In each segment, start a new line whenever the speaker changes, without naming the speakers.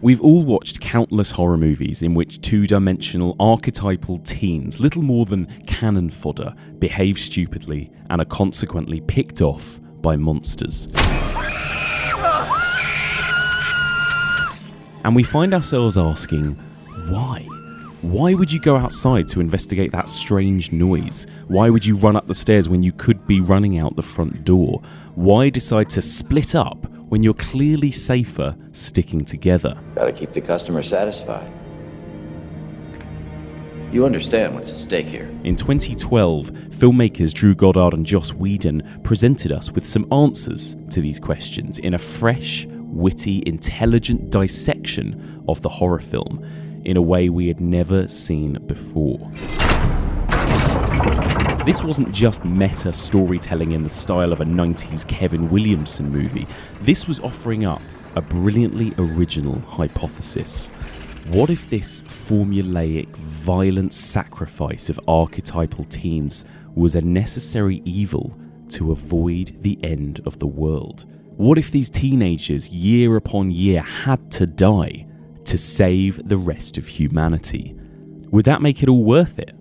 We've all watched countless horror movies in which two-dimensional archetypal teens, little more than cannon fodder, behave stupidly and are consequently picked off by monsters. And we find ourselves asking, why? Why would you go outside to investigate that strange noise? Why would you run up the stairs when you could be running out the front door? Why decide to split up when you're clearly safer sticking together?
Gotta keep the customer satisfied. You understand what's at stake here.
In 2012, filmmakers Drew Goddard and Joss Whedon presented us with some answers to these questions in a fresh, witty, intelligent dissection of the horror film in a way we had never seen before. This wasn't just meta storytelling in the style of a 90s Kevin Williamson movie. This was offering up a brilliantly original hypothesis. What if this formulaic, violent sacrifice of archetypal teens was a necessary evil to avoid the end of the world? What if these teenagers, year upon year, had to die to save the rest of humanity? Would that make it all worth it?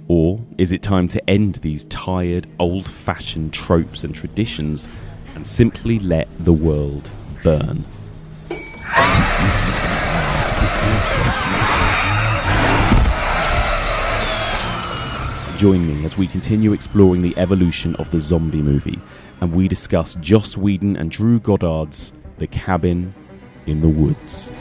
Or is it time to end these tired, old-fashioned tropes and traditions and simply let the world burn? Join me as we continue exploring the evolution of the zombie movie, and we discuss Joss Whedon and Drew Goddard's The Cabin in the Woods.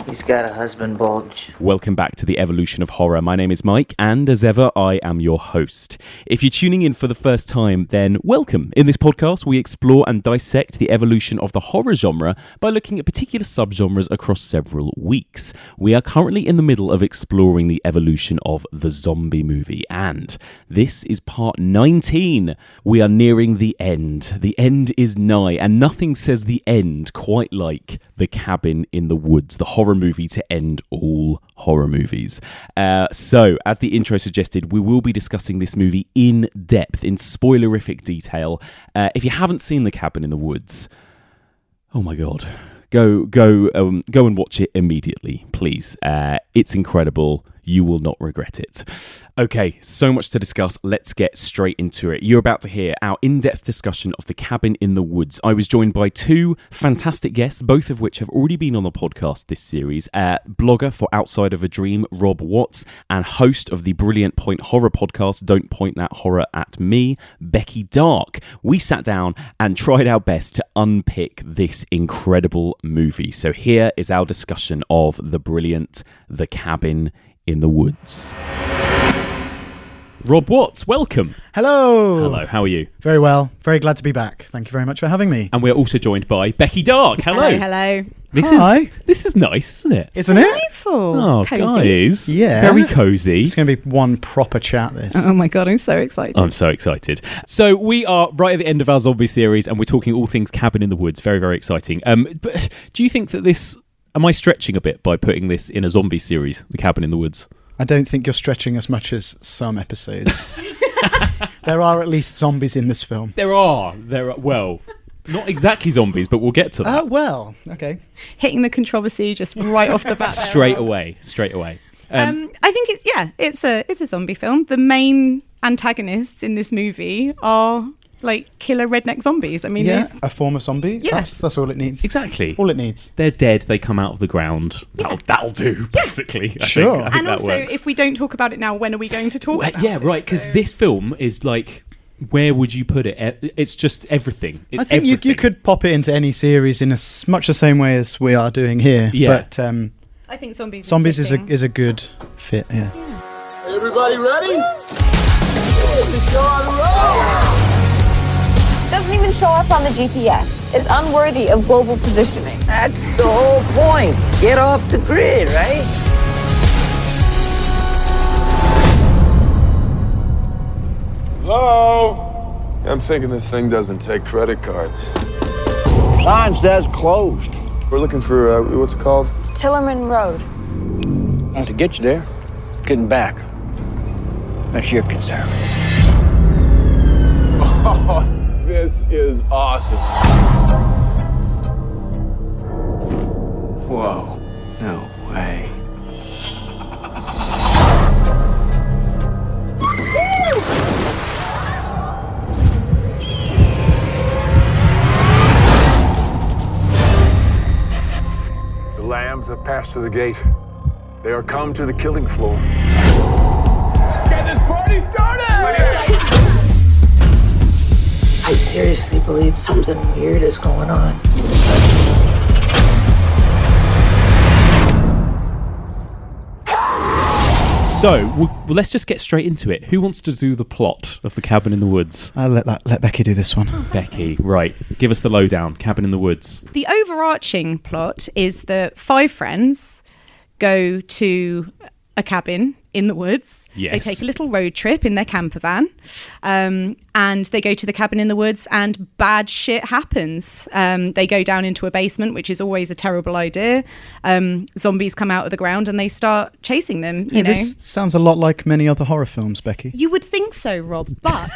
He's got a husband bulge.
Welcome back to the Evolution of Horror. My name is Mike, and as ever, I am your host. If you're tuning in for the first time, then welcome. In this podcast, we explore and dissect the evolution of the horror genre by looking at particular subgenres across several weeks. We are currently in the middle of exploring the evolution of the zombie movie, and this is part 19. We are nearing the end. The end is nigh, and nothing says the end quite like The Cabin in the Woods, the horror movie to end all horror movies. So, as the intro suggested, we will be discussing this movie in depth, in spoilerific detail. If you haven't seen The Cabin in the Woods, oh my god, go and watch it immediately, please. It's incredible. You will not regret it. Okay, so much to discuss. Let's get straight into it. You're about to hear our in-depth discussion of The Cabin in the Woods. I was joined by two fantastic guests, both of which have already been on the podcast this series. Blogger for Outside of a Dream, Rob Watts, and host of the Brilliant Point Horror podcast, Don't Point That Horror at Me, Becky Darke. We sat down and tried our best to unpick this incredible movie. So here is our discussion of the brilliant The Cabin in the Woods. Rob Watts, welcome.
Hello.
Hello, how are you?
Very well. Very glad to be back. Thank you very much for having me.
And we're also joined by Becky Darke. Hello.
Hello.
This is nice, isn't it?
Isn't it?
Delightful.
Oh,
Cozy.
guys.
Yeah.
Very cozy.
It's going to be one proper chat, this.
Oh my god, I'm so excited.
I'm so excited. So we are right at the end of our zombie series, and we're talking all things Cabin in the Woods. Very, very exciting. But do you think that this... Am I stretching a bit by putting this in a zombie series, The Cabin in the Woods?
I don't think you're stretching as much as some episodes. There are at least zombies in this film.
There are. Well, not exactly zombies, but we'll get to that.
Well, okay.
Hitting the controversy just right off the bat.
Straight away.
I think it's a zombie film. The main antagonists in this movie are like killer redneck zombies. I mean,
Yeah, a form of zombie.
Yeah.
That's all it needs.
Exactly.
All it needs.
They're dead. They come out of the ground.
Yeah.
That'll do, basically.
Sure.
I think
and
that
also,
works.
if we don't talk about it now, when are we going to talk about it?
Yeah, right, because this film is like, where would you put it? It's just everything. It's
I think
everything.
you could pop it into any series in much the same way as we are doing here.
Yeah.
But
I think zombies
is a good fit, yeah.
Everybody ready? The show on the road!
Doesn't even show up on the GPS. It's unworthy of global positioning.
That's the whole point. Get off the grid, right?
Hello? I'm thinking this thing doesn't take credit cards.
Sign says closed.
We're looking for, what's it called?
Tillerman Road.
To get you there, getting back. That's your concern.
Oh, This is awesome.
Whoa. No way.
The lambs have passed through the gate. They are come to the killing floor.
Get this party started!
I seriously believe something weird is going on.
So, let's just get straight into it. Who wants to do the plot of The Cabin in the Woods?
I'll let Becky do this one.
Becky, right. Give us the lowdown. Cabin in the Woods.
The overarching plot is that 5 friends go to a cabin in the woods.
Yes.
They take a little road trip in their camper van, and they go to the cabin in the woods, and bad shit happens. They go down into a basement, which is always a terrible idea. Zombies come out of the ground and they start chasing them. You know,
this sounds a lot like many other horror films, Becky.
you would think so, Rob, but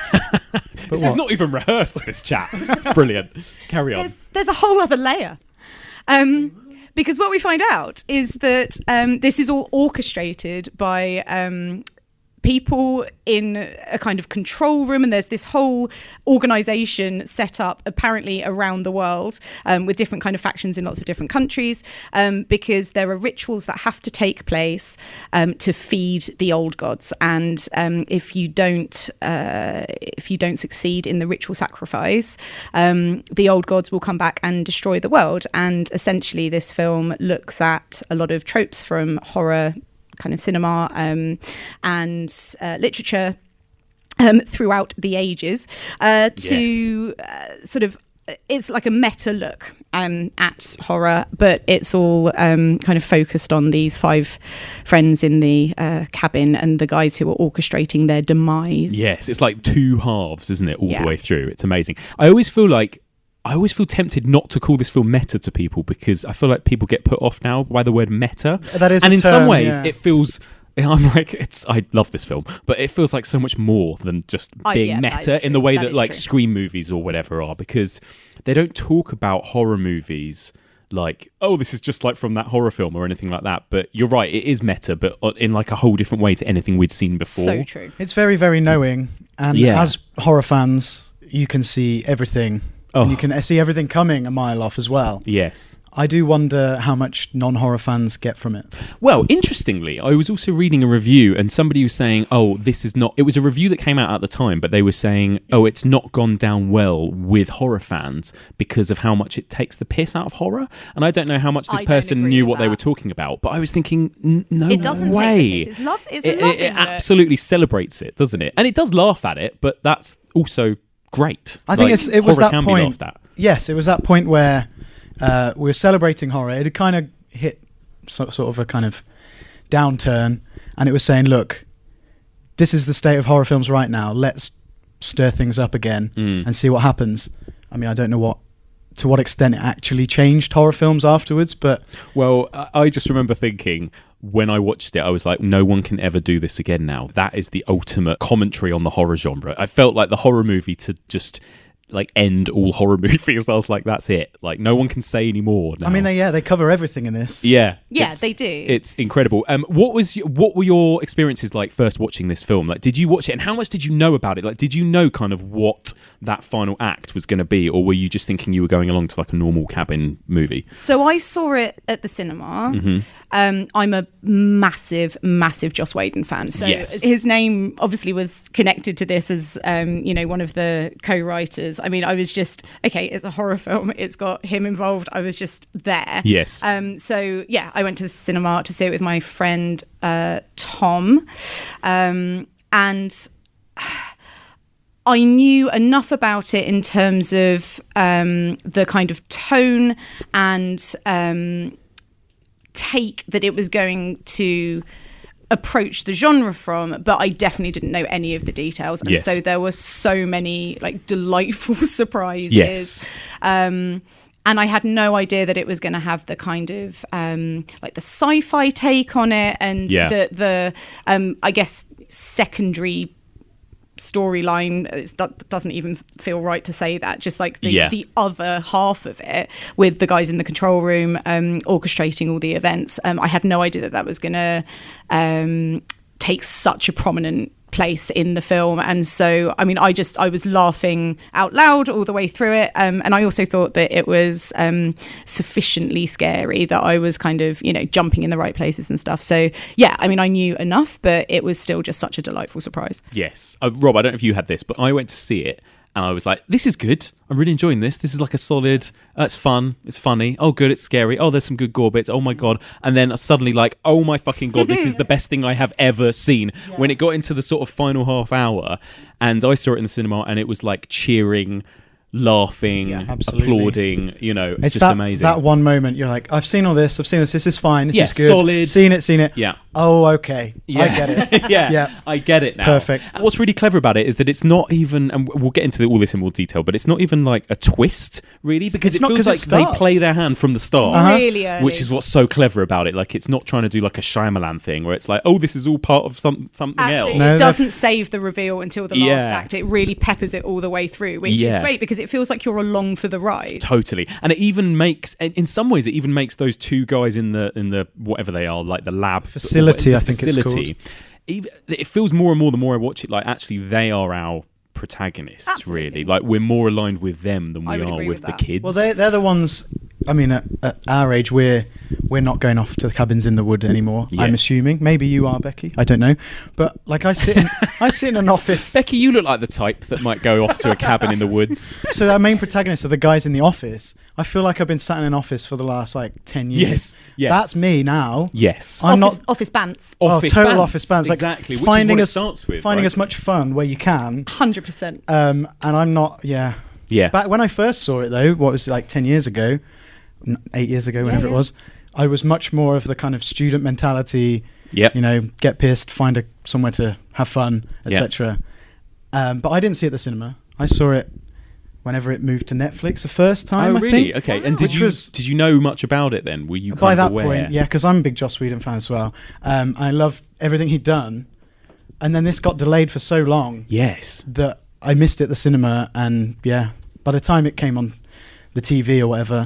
This is not even rehearsed, this chat. It's brilliant. Carry on.
there's a whole other layer. Because what we find out is that this is all orchestrated by people in a kind of control room, and there's this whole organization set up apparently around the world with different kind of factions in lots of different countries, because there are rituals that have to take place to feed the old gods, and if you don't succeed in the ritual sacrifice, the old gods will come back and destroy the world. And essentially this film looks at a lot of tropes from horror kind of cinema and literature throughout the ages to sort of, it's like a meta look at horror, but it's all kind of focused on these 5 friends in the cabin and the guys who are orchestrating their demise.
Yes, it's like 2 halves, isn't it, all
Yeah.
the way through. It's amazing. I always feel tempted not to call this film meta to people, because I feel like people get put off now by the word meta.
That is
and
a
in some
term,
ways
yeah.
it feels, I'm like, I love this film, but it feels like so much more than just being
yeah, that is
meta in the
true.
way
That
that
is
like
true.
Scream movies or whatever are, because they don't talk about horror movies like, oh, this is just like from that horror film or anything like that. But you're right, it is meta, but in like a whole different way to anything we'd seen before.
So true.
It's very, very knowing, and
Yeah.
as horror fans, you can see everything.
Oh.
And you can see everything coming a mile off as well.
Yes.
I do wonder how much non-horror fans get from it.
Well, interestingly, I was also reading a review, and somebody was saying, oh, this is not... It was a review that came out at the time, but they were saying, oh, it's not gone down well with horror fans because of how much it takes the piss out of horror. And I don't know how much this
I don't
person
agree
knew
with
what they
that.
were talking about, but I was thinking, no
It doesn't
way.
take the piss. It's
It
loving
it absolutely celebrates it, doesn't it? And it does laugh at it, but that's also great.
I think
Like,
it was
horror
that
can be
point.
laughed at.
Yes, it was that point where we were celebrating horror. It had kind of hit sort of a kind of downturn, and it was saying, look, this is the state of horror films right now. Let's stir things up again and see what happens. I mean, I don't know to what extent it actually changed horror films afterwards, but...
Well, I just remember thinking, when I watched it, I was like, no one can ever do this again now. That is the ultimate commentary on the horror genre. I felt like the horror movie to just like end all horror movies. I was like, that's it. Like, no one can say any more now.
I mean, they cover everything in this.
Yeah.
Yeah, they do.
It's incredible. What were your experiences like first watching this film? Like, did you watch it, and how much did you know about it? Like, did you know kind of what that final act was going to be, or were you just thinking you were going along to like a normal cabin movie?
So I saw it at the cinema.
Mm-hmm.
I'm a massive Joss Whedon fan. So
Yes.
his name obviously was connected to this as, one of the co-writers. I mean, I was just, okay, it's a horror film. It's got him involved. I was just there.
Yes.
So yeah, I went to the cinema to see it with my friend Tom. And I knew enough about it in terms of the kind of tone and take that it was going to approach the genre from, but I definitely didn't know any of the details. And
Yes.
so there were so many like delightful surprises.
Yes.
And I had no idea that it was going to have the kind of like the sci-fi take on it, and
Yeah.
the I guess secondary storyline, that doesn't even feel right to say that, just like the other half of it with the guys in the control room orchestrating all the events. I had no idea that was going to take such a prominent place in the film, and so I mean I was laughing out loud all the way through it, and I also thought that it was sufficiently scary that I was kind of, you know, jumping in the right places and stuff. So yeah, I mean I knew enough, but it was still just such a delightful surprise.
Yes. Rob, I don't know if you had this, but I went to see it and I was like, this is good. I'm really enjoying this. This is like a solid, it's fun, it's funny. Oh, good, it's scary. Oh, there's some good gore bits. Oh my God. And then suddenly like, oh my fucking God, this is the best thing I have ever seen. Yeah. When it got into the sort of final half hour and I saw it in the cinema and it was like cheering, laughing, applauding, you know, it's just amazing.
That one moment you're like, I've seen all this, this is fine, this is good.
Solid.
Seen it.
Yeah.
Oh, okay.
Yeah.
I get it.
yeah, I get it now.
Perfect.
And what's really clever about it is that it's not even, and we'll get into all this in more detail, but it's not even like a twist, really, because it feels like they play their hand from the start.
Really early.
Which is what's so clever about it. Like, it's not trying to do like a Shyamalan thing where it's like, oh, this is all part of something else.
No, it doesn't save the reveal until the last act. It really peppers it all the way through, which is great because it feels like you're along for the ride.
Totally. And it even makes, in some ways, it even makes those two guys in the whatever they are, like the lab
facility, I think it's called.
It feels more and more the more I watch it, like actually they are our protagonists. Absolutely. Really, like we're more aligned with them than we are with the kids.
Well, they're the ones. I mean, at our age, we're not going off to the cabins in the wood anymore. Yes. I'm assuming. Maybe you are, Becky. I don't know. But like, I sit in an office.
Becky, you look like the type that might go off to a cabin in the woods.
So our main protagonists are the guys in the office. I feel like I've been sat in an office for the last like 10 years.
Yes.
That's me now.
Yes.
I'm
office bants.
Total office bants.
Exactly.
Like finding
which is what it starts with,
finding as much fun where you can.
100%.
And I'm not. Yeah. Back when I first saw it, though, what was it, like 10 years ago, 8 years ago, whenever it was, I was much more of the kind of student mentality.
Yep.
You know, get pissed, find somewhere to have fun, etc. But I didn't see it at the cinema. I saw it whenever it moved to Netflix the first time.
Oh, really?
I think.
Okay. Wow. And did you know much about it then? Were you
by that
aware?
Point? Yeah, because I'm a big Joss Whedon fan as well. I love everything he'd done, and then this got delayed for so long.
Yes.
That I missed it at the cinema, and by the time it came on the TV or whatever,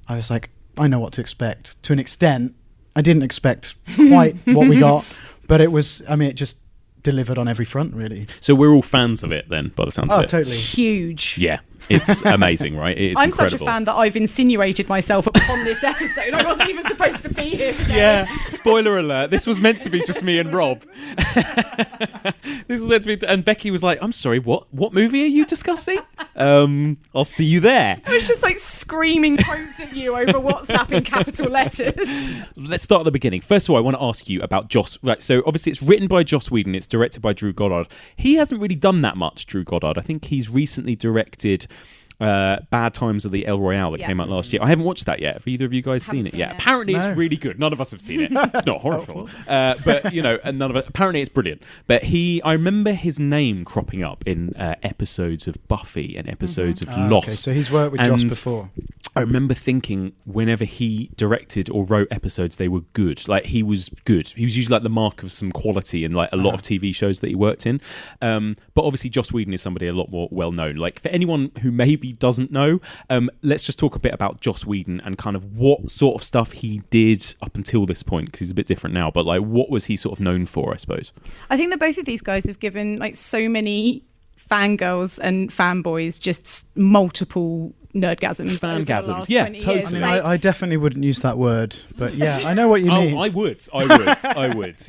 I was like, I know what to expect. To an extent, I didn't expect quite what we got, but it was. I mean, it just delivered on every front, really.
So we're all fans of it then, by the sounds of it.
Oh, totally.
Huge.
Yeah. It's amazing, right? It is
I'm
incredible.
such a fan that I've insinuated myself upon this episode. I wasn't even supposed to be here today.
Yeah, spoiler alert. This was meant to be just me and Rob. This was meant to be... And Becky was like, I'm sorry, what movie are you discussing? I'll see you there.
I was just like screaming quotes at you over WhatsApp in capital letters.
Let's start at the beginning. First of all, I want to ask you about Joss. Right, so obviously it's written by Joss Whedon. It's directed by Drew Goddard. He hasn't really done that much, Drew Goddard. I think he's recently directed... Bad Times of the El Royale that came out last year. I haven't watched that yet. Have either of you guys seen it yet? Apparently it's really good. None of us have seen it. It's not a horror film. But, you know, and none of it. Apparently it's brilliant. But I remember his name cropping up in episodes of Buffy and episodes of Lost. Okay,
so he's worked with Joss before.
I remember thinking whenever he directed or wrote episodes, they were good. Like, he was good. He was usually like the mark of some quality in like a lot of TV shows that he worked in. But obviously Joss Whedon is somebody a lot more well known. Like, for anyone who maybe doesn't know, let's just talk a bit about Joss Whedon and kind of what sort of stuff he did up until this point, because he's a bit different now, but like what was he sort of known for, I suppose?
I think that both of these guys have given like so many fangirls and fanboys just multiple nerdgasms.
Fangasms, yeah, totally.
I mean, I definitely wouldn't use that word, but yeah, I know what you mean.
I would,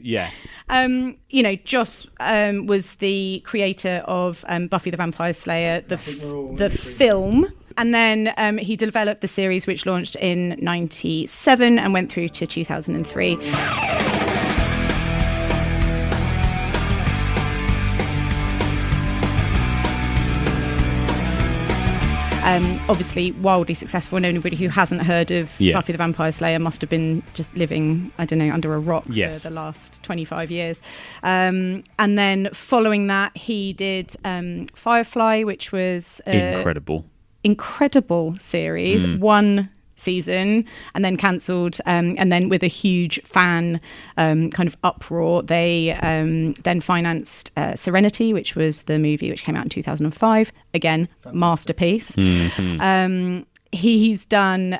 yeah.
You know, Joss was the creator of Buffy the Vampire Slayer, the film, and then he developed the series, which launched in '97 and went through to 2003. Obviously wildly successful, and anybody who hasn't heard of Buffy the Vampire Slayer must have been just living, I don't know, under a rock for the last 25 years. And then following that, he did Firefly, which was
incredible
series. One season and then cancelled, and then with a huge fan kind of uproar, they then financed Serenity, which was the movie which came out in 2005. Again, masterpiece. He's done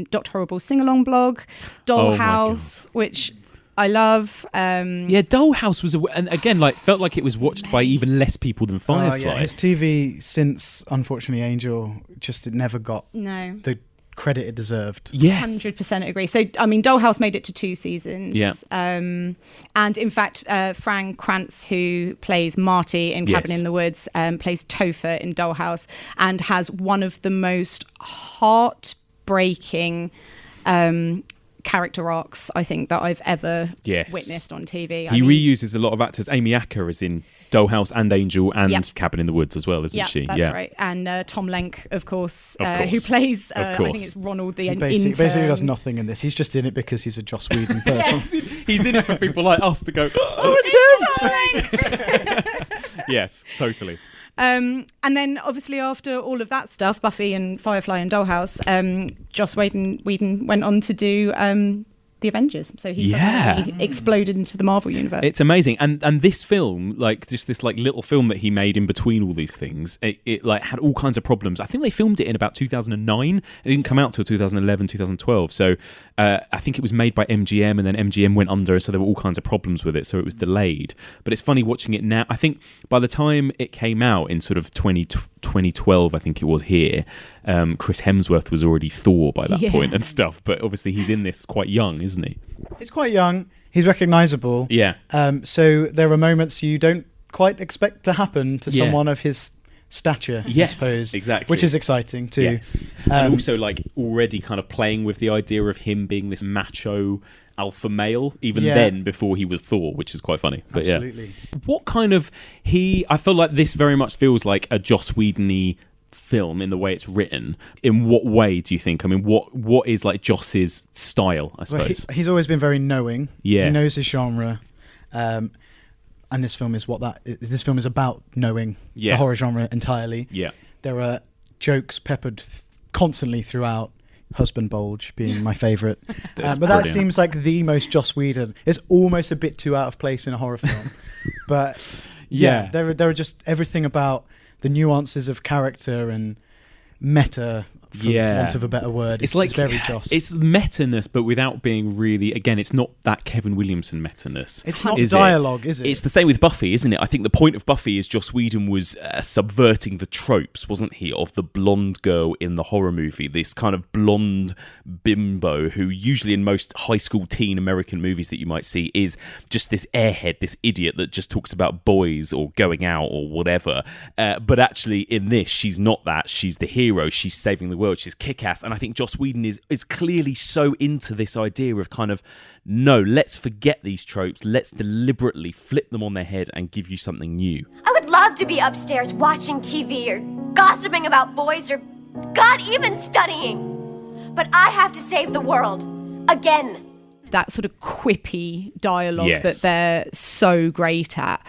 Dr. Horrible's sing-along blog, Dollhouse, which I love.
Dollhouse was, and again, like felt like it was watched by even less people than Firefly.
His TV since, unfortunately, Angel, it never got the credit it deserved.
Yes, 100% agree. So, I mean, Dollhouse made it to 2 seasons.
Yeah.
And in fact, Fran Kranz, who plays Marty in Cabin in the Woods, plays Topher in Dollhouse, and has one of the most heartbreaking character arcs I think that I've ever witnessed on TV.
He reuses a lot of actors. Amy Acker is in Dollhouse and Angel and Cabin in the Woods as well, isn't she?
That's right. And Tom Lenk, of course, who plays I think it's Ronald the intern.
Basically does nothing in this. He's just in it because he's a Joss Whedon person.
He's in it for people like us to go, oh, it's him! Yes, totally.
And then obviously after all of that stuff, Buffy and Firefly and Dollhouse, Joss Whedon went on to do the Avengers. So he suddenly exploded into the Marvel universe.
It's amazing. And this film, like just this like little film that he made in between all these things, it like had all kinds of problems. I think they filmed it in about 2009. It didn't come out till 2011, 2012. So I think it was made by MGM, and then MGM went under, so there were all kinds of problems with it, so it was delayed. But it's funny watching it now. I think by the time it came out in sort of 2012, I think it was here, Chris Hemsworth was already Thor by that point and stuff. But obviously he's in this quite young, isn't he?
He's quite young. He's recognisable.
Yeah.
So there are moments you don't quite expect to happen to someone of his stature, I suppose.
Exactly.
Which is exciting too.
Yes. And also like already kind of playing with the idea of him being this macho alpha male even then before he was Thor, which is quite funny. But
absolutely.
What kind of I feel like this very much feels like a Joss Whedon-y film in the way it's written. In what way do you think? I mean, what is like Joss's style, I suppose?
Well, he's always been very knowing.
Yeah.
He knows his genre. And this film is this film is about knowing the horror genre entirely.
Yeah.
There are jokes peppered constantly throughout. Husband bulge being my favourite. But that seems like the most Joss Whedon. It's almost a bit too out of place in a horror film. But there are just everything about the nuances of character and meta, for want of a better word. It's very Joss.
It's meta-ness, but without being really, again, it's not that Kevin Williamson meta-ness.
It's not dialogue, is it?
It's the same with Buffy, isn't it? I think the point of Buffy is Joss Whedon was subverting the tropes, wasn't he, of the blonde girl in the horror movie, this kind of blonde bimbo who usually in most high school teen American movies that you might see is just this airhead, this idiot that just talks about boys or going out or whatever. But actually in this, she's not that. She's the hero. She's saving the world. She's kick-ass. And I think Joss Whedon is clearly so into this idea of kind of, no, let's forget these tropes. Let's deliberately flip them on their head and give you something new.
I would love to be upstairs watching TV or gossiping about boys or, God, even studying. But I have to save the world. Again.
That sort of quippy dialogue that they're so great at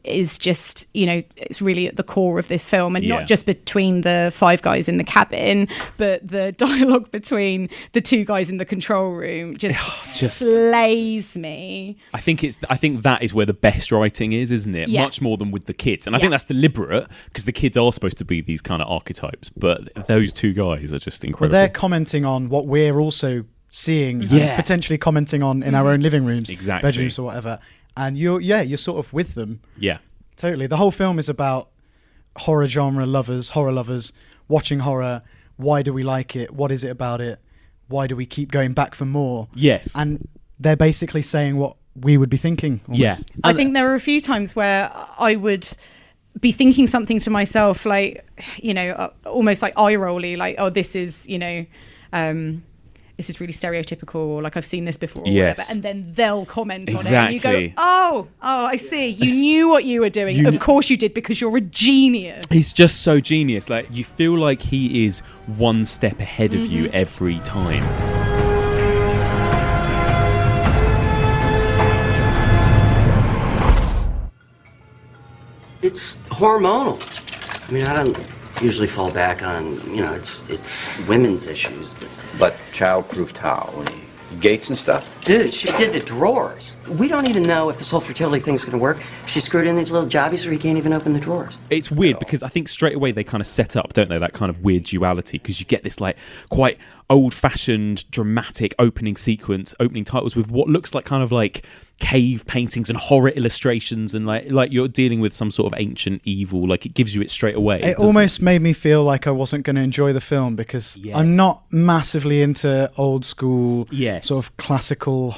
is just, it's really at the core of this film, and not just between the 5 guys in the cabin, but the dialogue between the 2 guys in the control room just slays me.
I think that is where the best writing is, isn't it?
Yeah.
Much more than with the kids. And I think that's deliberate because the kids are supposed to be these kind of archetypes, but those 2 guys are just incredible.
Well, they're commenting on what we're also seeing and potentially commenting on in our own living rooms, bedrooms or whatever, and you're sort of with them. Totally. The whole film is about horror lovers watching horror. Why do we like it? What is it about it? Why do we keep going back for more? And they're basically saying what we would be thinking almost.
I think there are a few times where I would be thinking something to myself like, almost like eye-rolly, like, oh, this is this is really stereotypical, or like I've seen this before, or whatever, and then they'll comment on it, and you go, oh, I see, you knew what you were doing. Of course you did, because you're a genius.
He's just so genius. Like, you feel like he is one step ahead of you every time.
It's hormonal. I mean, usually fall back on, it's women's issues.
But child-proofed how? Gates and stuff?
Dude, she did the drawers. We don't even know if this whole fertility thing's gonna work. She screwed in these little jobbies where he can't even open the drawers.
It's weird because I think straight away they kind of set up, don't they, that kind of weird duality, because you get this like quite old-fashioned, dramatic opening titles with what looks like kind of like cave paintings and horror illustrations, and like you're dealing with some sort of ancient evil. Like, it gives you it straight away.
It almost made me feel like I wasn't going to enjoy the film because I'm not massively into old school, sort of classical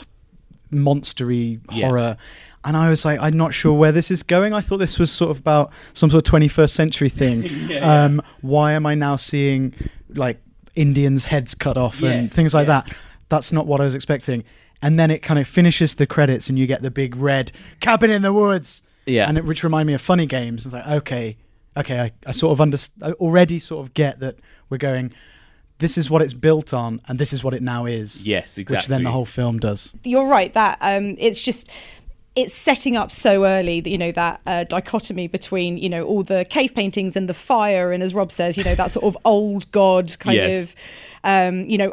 monstery horror. And I was like, I'm not sure where this is going. I thought this was sort of about some sort of 21st century thing. Why am I now seeing like Indians' heads cut off and things like that? That's not what I was expecting. And then it kind of finishes the credits and you get the big red cabin in the woods. And which reminded me of Funny Games. It's like, okay, I sort of I already sort of get that we're going, this is what it's built on and this is what it now is.
Yes, exactly.
Which then the whole film does.
You're right that it's setting up so early that, that dichotomy between, all the cave paintings and the fire. And as Rob says, that sort of old god kind of,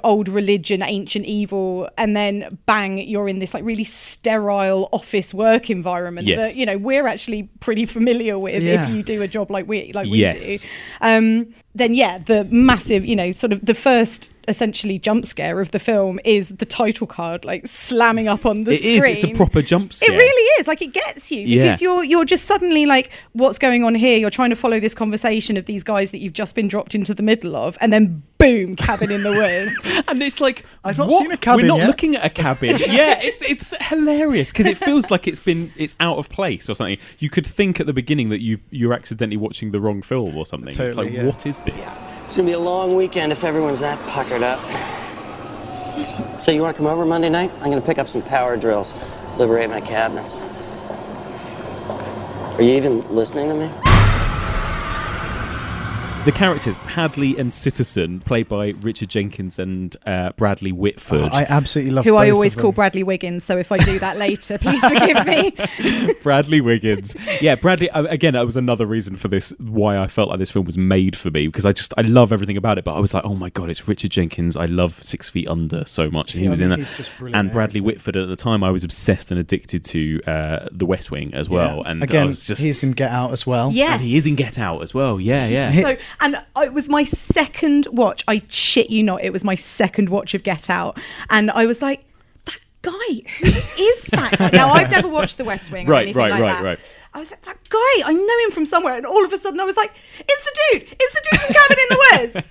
old religion, ancient evil. And then bang, you're in this like really sterile office work environment that, we're actually pretty familiar with if you do a job like we do. Then, the massive, sort of the first essentially jump scare of the film is the title card like slamming up on the screen.
It's a proper jump scare.
It really is. Like, it gets you because you're just suddenly like, what's going on here? You're trying to follow this conversation of these guys that you've just been dropped into the middle of, and then boom, cabin in the woods.
And it's like,
I've not seen a cabin
We're not
yet.
looking at a cabin. It's hilarious because it feels like it's out of place or something. You could think at the beginning that you're accidentally watching the wrong film or something.
Totally,
it's like, what is this?
It's gonna be a long weekend if everyone's that puckered up. So you want to come over Monday night? I'm gonna pick up some power drills, liberate my cabinets. Are you even listening to me?
The characters, Hadley and Citizen, played by Richard Jenkins and Bradley Whitford.
I absolutely love
who
both
I always
of them.
call Bradley Wiggins, so if I do that later, please forgive me.
Bradley Wiggins. Yeah, Bradley, again, that was another reason for this, why I felt like this film was made for me, because I love everything about it, but I was like, oh my God, it's Richard Jenkins. I love 6 Feet Under so much, and he was in that.
He's just brilliant.
And Bradley Whitford, at the time, I was obsessed and addicted to The West Wing as well. And
again,
I was just,
he's in Get Out as well.
Yes.
And he is in Get Out as well. Yeah.
So, and it was my second watch. I shit you not, it was my second watch of Get Out, and I was like, that guy, who is that guy? Now, I've never watched The West Wing or anything like that.
Right.
I was like, that guy, I know him from somewhere, and all of a sudden I was like, it's the dude from Cabin in the Woods.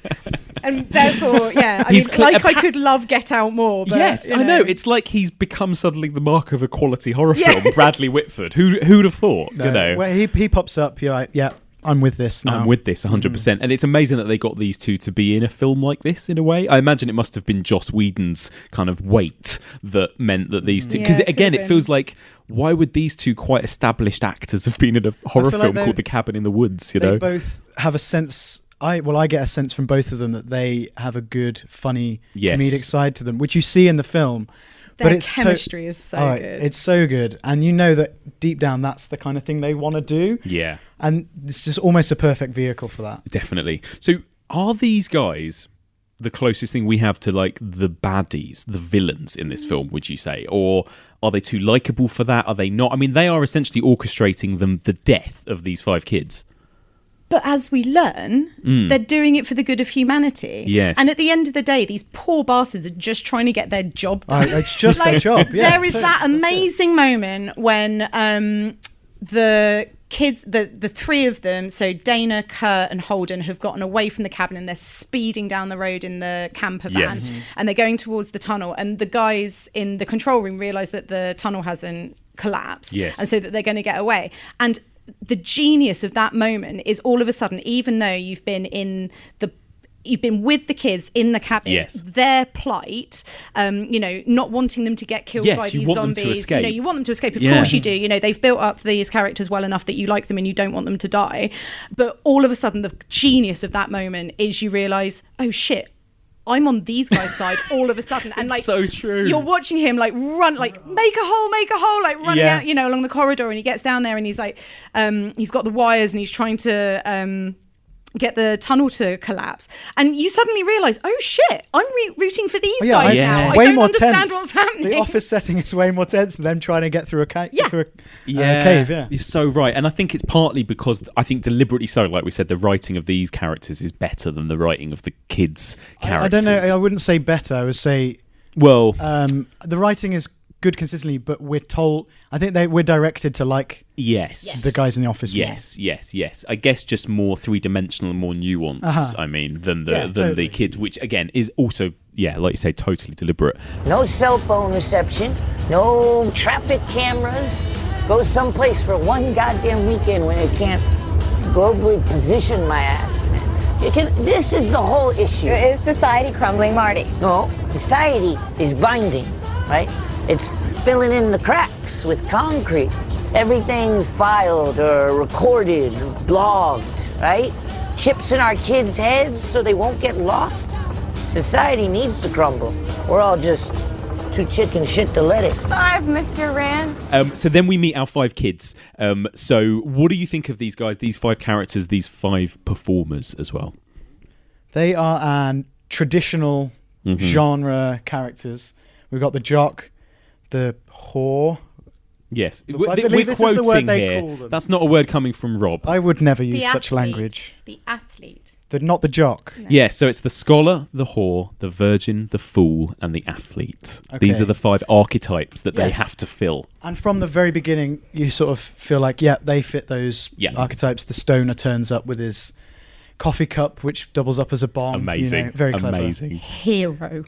And therefore, I could love Get Out more. But,
yes, I know. It's like he's become suddenly the mark of a quality horror film. Bradley Whitford. Who'd have thought?
Where he pops up, you're like, yeah, I'm with this now.
I'm with this 100%. And it's amazing that they got these two to be in a film like this in a way. I imagine it must have been Joss Whedon's kind of weight that meant that these two... Because again, it feels like, why would these two quite established actors have been in a horror film called The Cabin in the Woods? They
both have a sense... I get a sense from both of them that they have a good, funny, comedic side to them, which you see in the film.
Their chemistry is so good.
It's so good. And you know that deep down that's the kind of thing they want to do.
Yeah.
And it's just almost a perfect vehicle for that.
Definitely. So are these guys the closest thing we have to like the baddies, the villains in this film, would you say? Or are they too likable for that? Are they not? I mean, they are essentially orchestrating the death of these 5 kids.
But as we learn, they're doing it for the good of humanity.
Yes.
And at the end of the day, these poor bastards are just trying to get their job done.
It's just their job. Yeah,
there is that amazing moment when the kids, the 3 of them, so Dana, Kurt and Holden, have gotten away from the cabin and they're speeding down the road in the camper van.
Yes.
And they're going towards the tunnel. And the guys in the control room realise that the tunnel hasn't collapsed.
Yes.
And so that they're going to get away. And the genius of that moment is all of a sudden, even though you've been with the kids in the cabin, their plight, not wanting them to get killed by these zombies. You want them to escape. Of course you do. They've built up these characters well enough that you like them and you don't want them to die. But all of a sudden, the genius of that moment is you realise, oh shit, I'm on these guys' side all of a sudden. And
it's so true.
You're watching him like run, like make a hole, like running out, along the corridor, and he gets down there and he's like, he's got the wires and he's trying to get the tunnel to collapse, and you suddenly realise, oh shit, I'm rooting for these guys
it's
now.
way
I don't
more
understand
tense.
what's happening.
The office setting is way more tense than them trying to get through a cave. Cave. Yeah,
you're so right. And I think it's partly because I think deliberately so, like we said, the writing of these characters is better than the writing of the kids' characters.
I don't know. I wouldn't say better. I would say,
well,
the writing is good consistently, but we're told. I think we're directed to like the guys in the office.
Yes. I guess just more three-dimensional and more nuanced. I mean, than the kids, which again is also like you say, totally deliberate.
No cell phone reception, no traffic cameras. Go someplace for one goddamn weekend when it can't globally position my ass, man. This is the whole issue.
Is society crumbling, Marty?
No, society is binding, right? It's filling in the cracks with concrete. Everything's filed or recorded or blogged, right? Chips in our kids' heads so they won't get lost. Society needs to crumble. We're all just too chicken shit to let it.
I've missed your rant.
So then we meet our 5 kids. So what do you think of these guys, these 5 characters, these 5 performers as well?
They are traditional genre characters. We've got the jock, the whore.
Yes,
I
we're
believe this is the word
quoting
they
here.
call them.
That's not a word coming from Rob.
I would never use such language.
The athlete.
Not the jock.
No.
Yeah, so it's the scholar, the whore, the virgin, the fool, and the athlete.
Okay.
These are the 5 archetypes that they have to fill.
And from the very beginning, you sort of feel like, they fit those archetypes. The stoner turns up with his coffee cup, which doubles up as a bomb.
Amazing.
Very clever.
Amazing.
Hero.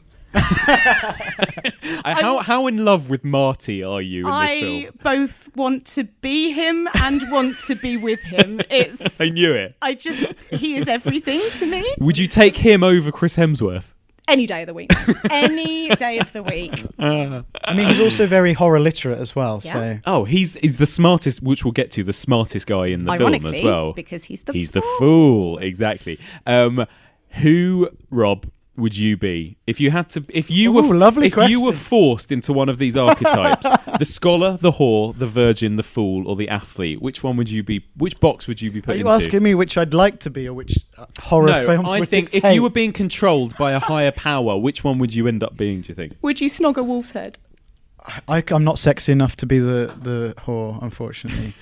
How in love with Marty are you in this film?
I both want to be him and want to be with him.
I knew it.
He is everything to me.
Would you take him over Chris Hemsworth?
Any day of the week. Any day of the week.
I mean, he's also very horror literate as well.
Yeah.
So
he's the smartest, which we'll get to, the smartest guy in the film as well.
Because he's
the fool. Exactly. Who, Rob, would you be if you had to? If you were forced into one of these archetypes, the scholar, the whore, the virgin, the fool, or the athlete, which one would you be? Which box would you be put into?
Are you asking me which I'd like to be, or which horror films?
I think
dictate?
if you were being controlled by a higher power, which one would you end up being? Do you think?
Would you snog a wolf's head?
I'm not sexy enough to be the whore, unfortunately.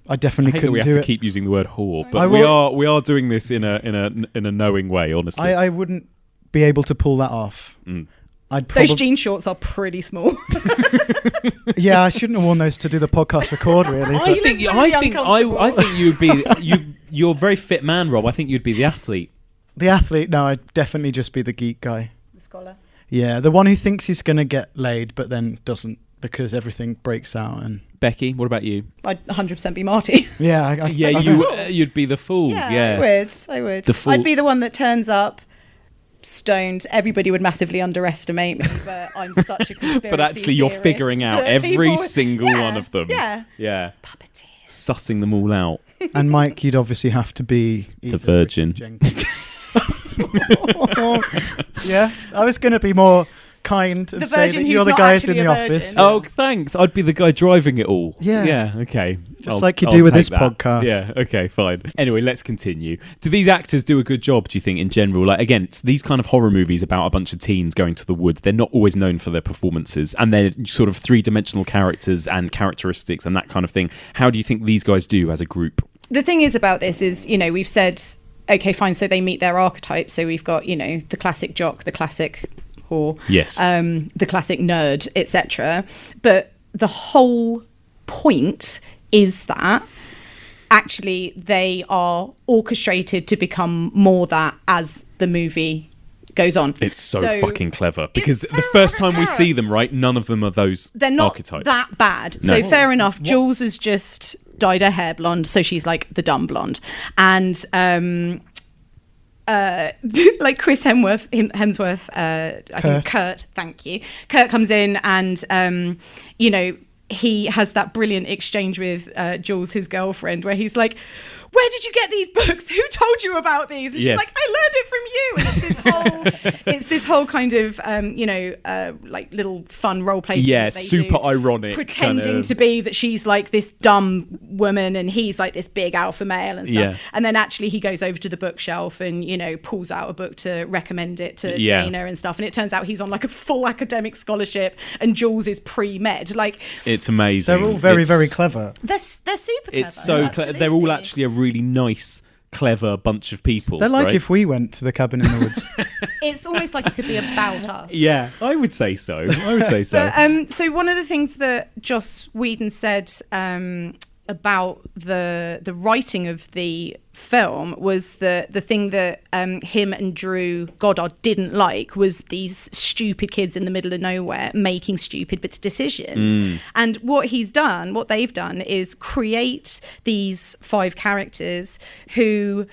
I definitely couldn't do it.
We have to keep using the word whore, but we are doing this in a knowing way. Honestly,
I wouldn't be able to pull that off.
Those jean shorts are pretty small.
Yeah, I shouldn't have worn those to do the podcast record. Really,
I think you'd be you're a very fit man, Rob. I think you'd be the athlete.
The athlete? No, I'd definitely just be the geek guy.
The scholar.
Yeah, the one who thinks he's going to get laid, but then doesn't because everything breaks out. And
Becky, what about you?
I'd 100% be Marty.
Yeah,
you'd be the fool. Yeah,
I would.
The fool.
I'd be the one that turns up stoned. Everybody would massively underestimate me, but I'm such a conspiracy
But actually, you're
theorist
figuring out every single one of them.
Yeah.
Puppeteers. Sussing them all out.
And Mike, you'd obviously have to be
the virgin.
Yeah, I was going to be more kind and say that you're the guys in the office.
Oh, thanks. I'd be the guy driving it all.
Yeah,
okay.
Just like you do with this podcast.
Yeah, okay, fine. Anyway, let's continue. Do these actors do a good job, do you think, in general? Like, again, it's these kind of horror movies about a bunch of teens going to the woods. They're not always known for their performances, and they're sort of three-dimensional characters and characteristics and that kind of thing. How do you think these guys do as a group?
The thing is about this is, we've said, okay, fine, so they meet their archetypes. So we've got, the classic jock, the classic whore,
yes,
the classic nerd, etc. But the whole point is that actually they are orchestrated to become more that as the movie goes on.
It's so fucking clever because the first time we see them, right, none of them are those
They're not
archetypes.
That bad. No. So fair enough. Jules has just dyed her hair blonde, so she's like the dumb blonde. And like Chris Hemsworth, I think Kurt, thank you. Kurt comes in and, he has that brilliant exchange with Jules, his girlfriend, where he's like, where did you get these books? Who told you about these? And she's like, I learned it from you. And it's this whole kind of, like little fun role play.
Yeah, super ironic.
Pretending to be that she's like this dumb woman and he's like this big alpha male and stuff.
Yeah.
And then actually he goes over to the bookshelf and, pulls out a book to recommend it to Dana and stuff. And it turns out he's on like a full academic scholarship and Jules is pre-med. Like,
it's amazing.
They're all very, very clever.
They're super clever.
It's so clever. They're all actually a really nice, clever bunch of people.
They're like
right?
if we went to the cabin in the woods.
It's almost like it could be about us.
Yeah, I would say so.
But, so one of the things that Joss Whedon said about the writing of the film was that the thing that him and Drew Goddard didn't like was these stupid kids in the middle of nowhere making stupid decisions. And what they've done is create these 5 characters who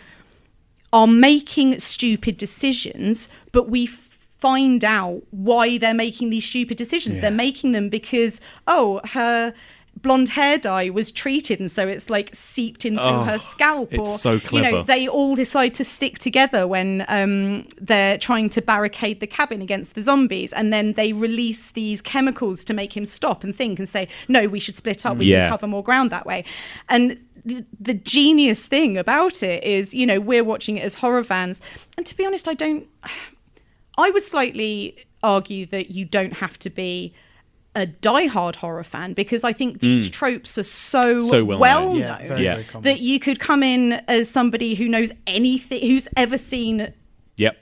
are making stupid decisions, but we find out why they're making these stupid decisions. They're making them because, her blonde hair dye was treated and so it's like seeped in through her scalp,
it's
or
so clever.
They all decide to stick together when they're trying to barricade the cabin against the zombies, and then they release these chemicals to make him stop and think and say, no, we should split up, we can cover more ground that way. And the genius thing about it is, we're watching it as horror fans, and to be honest, I would slightly argue that you don't have to be a diehard horror fan, because I think these tropes are so well known
very
that you could come in as somebody who knows anything, who's ever seen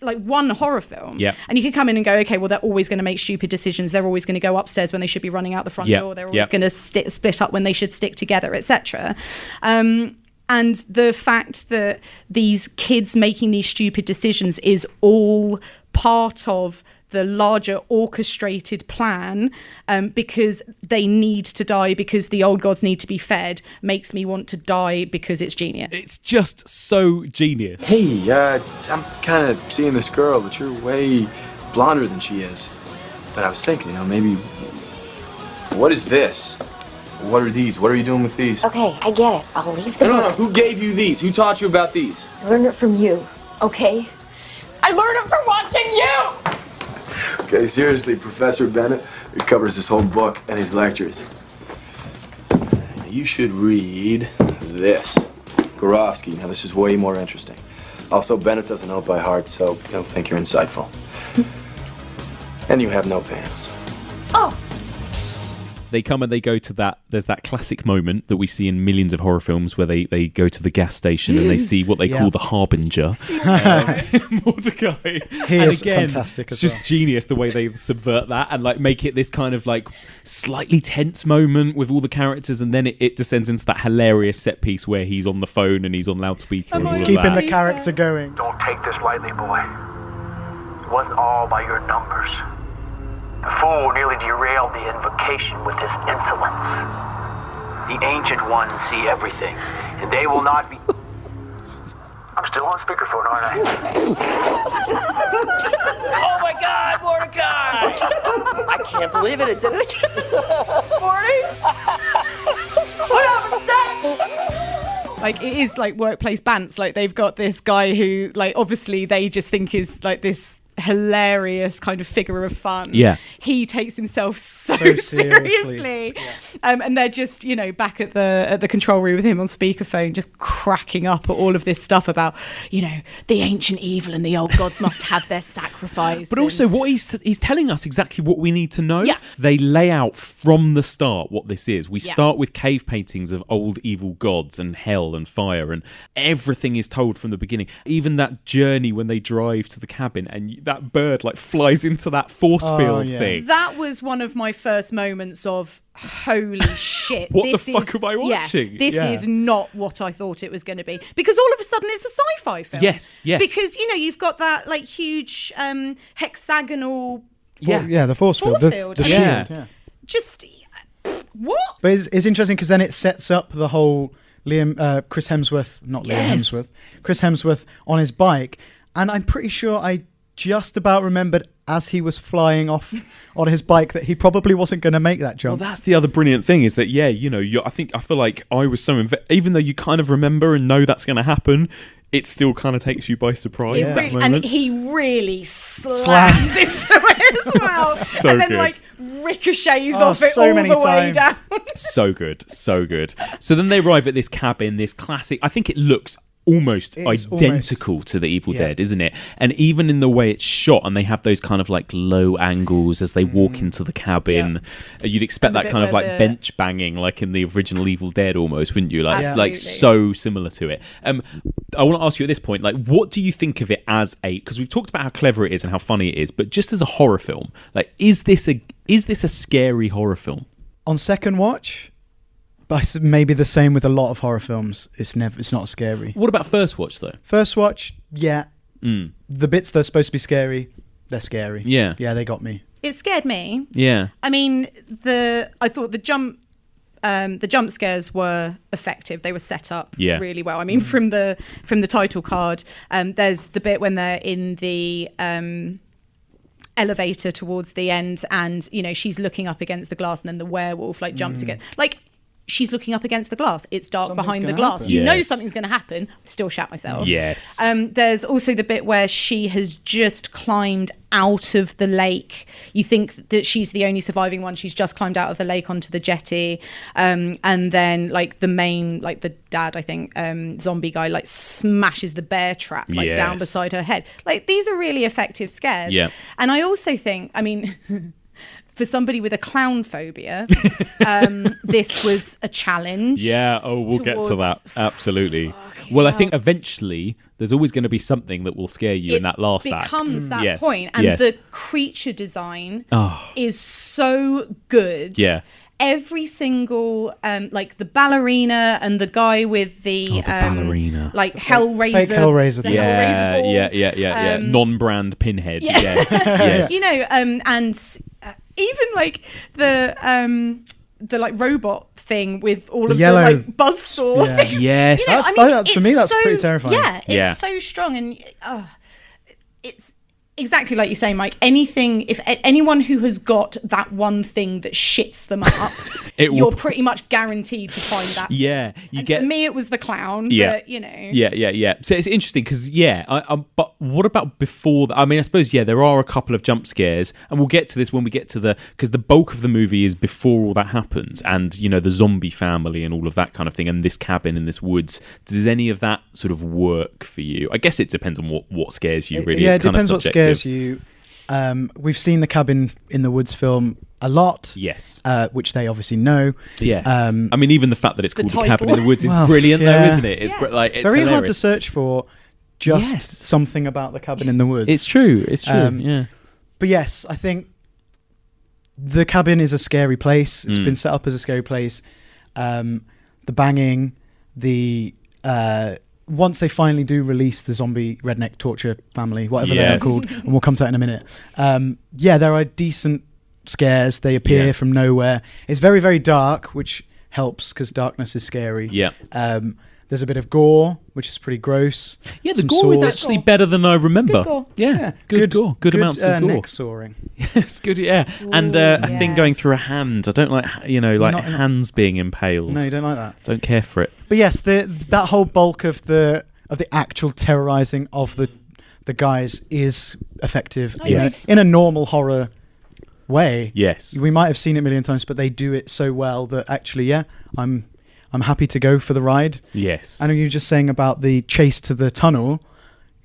like one horror film, and you could come in and go, okay, well, they're always going to make stupid decisions, they're always going to go upstairs when they should be running out the front door, they're always going to split up when they should stick together, etc. And the fact that these kids making these stupid decisions is all part of the larger orchestrated plan, because they need to die, because the old gods need to be fed, makes me want to die because it's genius.
It's just so genius.
Hey, I'm kind of seeing this girl, but you're way blonder than she is. But I was thinking, maybe... What is this? What are these? What are you doing with these?
Okay, I get it. I'll leave the
No.
books.
Who gave you these? Who taught you about these?
I learned it from you, okay? I learned it from watching you!
Okay, seriously, Professor Bennett covers this whole book and his lectures. You should read this. Gorofsky. Now, this is way more interesting. Also, Bennett doesn't know it by heart, so he'll think you're insightful. And you have no pants.
Oh!
They come and they go to that. There's that classic moment that we see in millions of horror films where they go to the gas station and they see what they call the Harbinger. Mordecai.
He
and
is
again,
fantastic
it's
as
just
well.
genius the way they subvert that and like make it this kind of like slightly tense moment with all the characters, and then it descends into that hilarious set piece where he's on the phone and he's on loudspeaker. And all
He's
of
keeping
that.
the character going.
Don't take this lightly, boy. It wasn't all by your numbers. The fool nearly derailed the invocation with his insolence. The Ancient Ones see everything, and they will not be... I'm still on speakerphone, aren't I?
Oh my God, Mordecai! I can't believe it did it again.
Morty?
What happens next?
Like, it is like workplace bants. Like, they've got this guy who, like, obviously they just think is like this hilarious kind of figure of fun.
Yeah.
He takes himself so
seriously.
seriously. And they're just, back at the control room with him on speakerphone, just cracking up at all of this stuff about, the ancient evil and the old gods must have their sacrifice.
But also, what he's telling us exactly what we need to know.
Yeah.
They lay out from the start what this is. We start with cave paintings of old evil gods and hell and fire, and everything is told from the beginning. Even that journey when they drive to the cabin and that bird like flies into that force field thing.
That was one of my first moments of holy shit.
What the fuck am I watching?
This is not what I thought it was going to be, because all of a sudden it's a sci-fi film.
Yes.
Because you've got that like huge hexagonal
the force field, the shield. Yeah.
Just what?
But it's interesting because then it sets up the whole Chris Hemsworth on his bike, and I'm pretty sure I just about remembered as he was flying off on his bike that he probably wasn't going to make that jump.
Well, that's the other brilliant thing is that, yeah, you know, I feel like I was so even though you kind of remember and know that's going to happen, it still kind of takes you by surprise that moment.
And he really slams into it as well.
So
and then
good.
like ricochets off it
so
all
many
the way
times.
down.
So good. So then they arrive at this cabin, this classic, I think it looks almost identical to the Evil Dead, isn't it? And even in the way it's shot, and they have those kind of like low angles as they walk into the cabin, you'd expect that kind of like bench banging like in the original Evil Dead almost, wouldn't you? Like, like so similar to it. I want to ask you at this point, like, what do you think of it as because we've talked about how clever it is and how funny it is, but just as a horror film, like, is this a scary horror film?
On second watch, but maybe the same with a lot of horror films. It's not scary.
What about first watch though?
First watch, yeah. The bits that are supposed to be scary, they're scary.
Yeah,
they got me.
It scared me.
Yeah.
I mean, I thought the jump scares were effective. They were set up really well. I mean, from the title card, there's the bit when they're in the elevator towards the end, and you know she's looking up against the glass, and then the werewolf like jumps against like. She's looking up against the glass. It's dark behind the glass. You know something's going to happen. Still shat myself.
Yes.
There's also the bit where she has just climbed out of the lake. You think that she's the only surviving one. She's just climbed out of the lake onto the jetty. And then like the main, like the dad, I think, zombie guy, like smashes the bear trap like down beside her head. Like these are really effective scares.
Yeah.
And I also think, I mean... For somebody with a clown phobia, this was a challenge.
Yeah, we'll get to that. Absolutely. Well, I think eventually there's always going to be something that will scare you in that last act.
It becomes that point. And the creature design is so good.
Yeah.
Every single, like the ballerina and the guy with the
ballerina.
Like Hellraiser.
Fake Hellraiser.
Yeah. Non-brand pinhead. Yes. Yes.
You know, and even like the like robot thing with all of
yellow,
the like buzzsaw things.
Yes.
You know,
for me that's pretty terrifying.
Yeah, it's so strong, and it's exactly like you say, Mike. If anyone who has got that one thing that shits them up, you're pretty much guaranteed to find that.
Yeah,
For me, it was the clown.
Yeah,
but, you know.
Yeah. So it's interesting because but what about before that? I mean, I suppose there are a couple of jump scares, and we'll get to this when we get to because the bulk of the movie is before all that happens, and you know the zombie family and all of that kind of thing, and this cabin in this woods. Does any of that sort of work for you? I guess it depends on what scares you. Really,
it
it's kind
depends
of
what scares you. We've seen the Cabin in the Woods film a lot.
Yes.
Which they obviously know.
Yes. I mean, even the fact that it's called The Cabin in the Woods is brilliant, though, isn't it? It's it's
very
hilarious.
hard to search for something about the Cabin in the Woods.
It's true. Yeah.
But yes, I think the cabin is a scary place. It's been set up as a scary place. The banging, once they finally do release the zombie redneck torture family, whatever they are called, and we'll come to that in a minute. There are decent scares. They appear from nowhere. It's very, very dark, which helps because darkness is scary.
Yeah.
There's a bit of gore, which is pretty gross.
Yeah, the gore is actually better than I remember.
Good gore.
Yeah, good gore. Good amounts of gore.
Neck sawing.
Yes, good, yeah. And a thing going through a hand. I don't like, hands being impaled.
No, you don't like that.
Don't care for it.
But yes, that whole bulk of the actual terrorizing of the guys is effective in a normal horror way.
Yes.
We might have seen it a million times, but they do it so well that actually, I'm happy to go for the ride.
Yes.
I know you were just saying about the chase to the tunnel.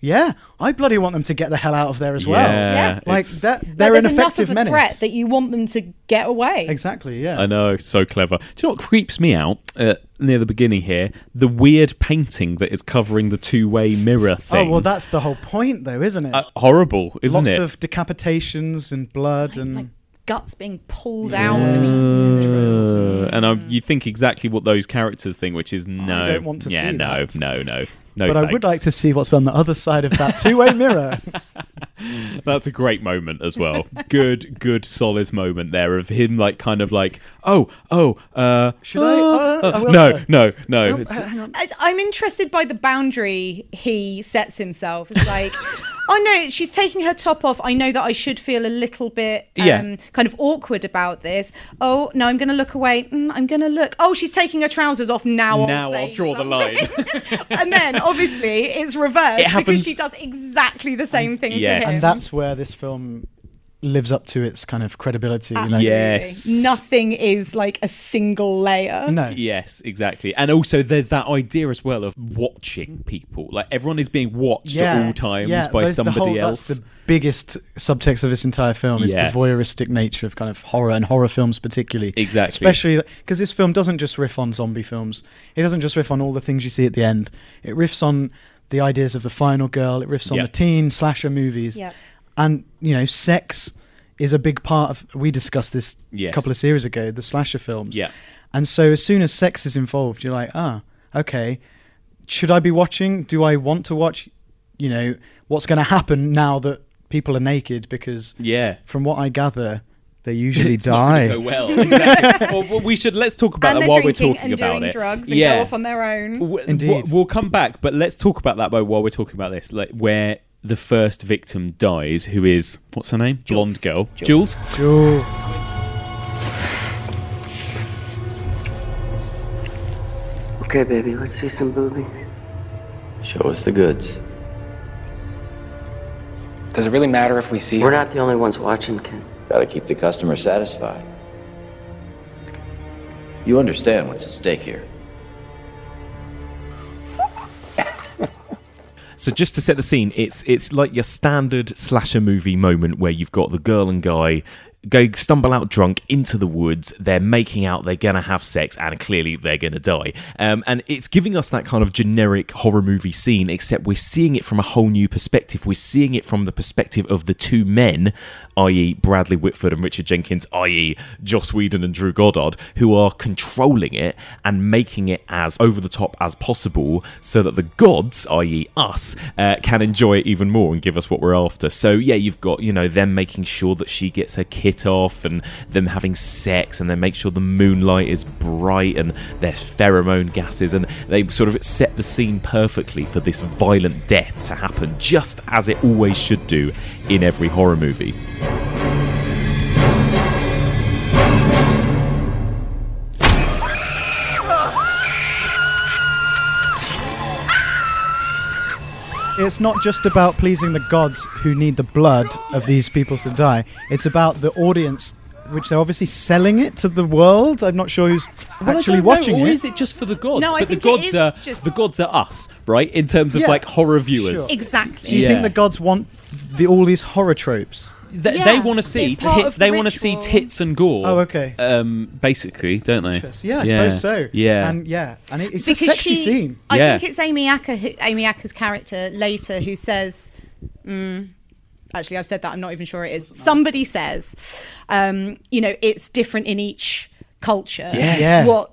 Yeah, I bloody want them to get the hell out of there as well.
Yeah.
Like that, they're an effective menace.
Threat that you want them to get away.
Exactly, yeah.
I know, so clever. Do you know what creeps me out near the beginning here? The weird painting that is covering the two-way mirror thing.
Oh, well, that's the whole point, though, isn't it?
Horrible, isn't it?
Lots of decapitations and blood and...
guts being pulled out and eaten.
And you think exactly what those characters think, which is no.
I don't want to see that.
No,
but
thanks.
I would like to see what's on the other side of that two-way mirror.
That's a great moment as well. Good, solid moment there of him, like, kind of like,
should I?
No.
Hang on.
I'm interested by the boundary he sets himself. It's like, Oh no, she's taking her top off. I know that I should feel a little bit kind of awkward about this. Oh no, I'm going to look away. I'm going to look. Oh, she's taking her trousers off. Now I'll
draw the line.
And then obviously it's reversed
It happens.
because she does exactly the same thing to him.
And that's where this film lives up to its kind of credibility.
Absolutely.
Yes.
Nothing is like a single layer.
No.
Yes, exactly. And also there's that idea as well of watching people. Like everyone is being watched at all times by somebody else.
That's the biggest subtext of this entire film is the voyeuristic nature of kind of horror and horror films particularly.
Exactly.
Especially because this film doesn't just riff on zombie films. It doesn't just riff on all the things you see at the end. It riffs on the ideas of the final girl. It riffs on the teen slasher movies.
Yeah.
And, you know, sex is a big part of... We discussed this a couple of series ago, the slasher films.
Yeah.
And so as soon as sex is involved, you're like, okay, should I be watching? Do I want to watch? You know, what's going to happen now that people are naked? Because from what I gather, they usually die.
Not gonna go well. Exactly. Well, let's talk about that while we're talking about
doing
it.
Drugs and go off on their own.
Indeed.
We'll come back, but let's talk about that while we're talking about this. Like where the first victim dies, who is, what's her name?
Jules.
Blonde girl. Jules.
Okay, baby, let's see some boobies.
Show us the goods.
Does it really matter if we see
We're not the only ones watching, Ken.
Gotta keep the customer satisfied. You understand what's at stake here.
So just to set the scene, it's like your standard slasher movie moment where you've got the girl and guy stumble out drunk into the woods, they're making out, they're gonna have sex, and clearly they're gonna die. And it's giving us that kind of generic horror movie scene, except we're seeing it from a whole new perspective. We're seeing it from the perspective of the two men, i.e. Bradley Whitford and Richard Jenkins, i.e. Joss Whedon and Drew Goddard, who are controlling it and making it as over the top as possible so that the gods, i.e. us, can enjoy it even more and give us what we're after. So yeah, you've got, you know, them making sure that she gets her kit off and them having sex, and then make sure the moonlight is bright and there's pheromone gases, and they sort of set the scene perfectly for this violent death to happen, just as it always should do in every horror movie.
It's not just about pleasing the gods who need the blood of these people to die. It's about the audience, which they're obviously selling it to the world. I'm not sure who's actually watching it.
Or is it just for the gods?
No, I
but
think
the gods
it is
are
just...
the gods are us, right? In terms of like horror viewers.
Sure.
Exactly.
Do you think the gods want all these horror tropes?
They want to see they want to see tits and gore.
Oh, okay.
Basically, don't they?
Yeah, I suppose so.
Yeah,
and it's
because
a sexy scene.
I think it's Amy Acker's character later who says, actually, I've said that. I'm not even sure it is. Somebody says, you know, it's different in each culture.
Yes.
What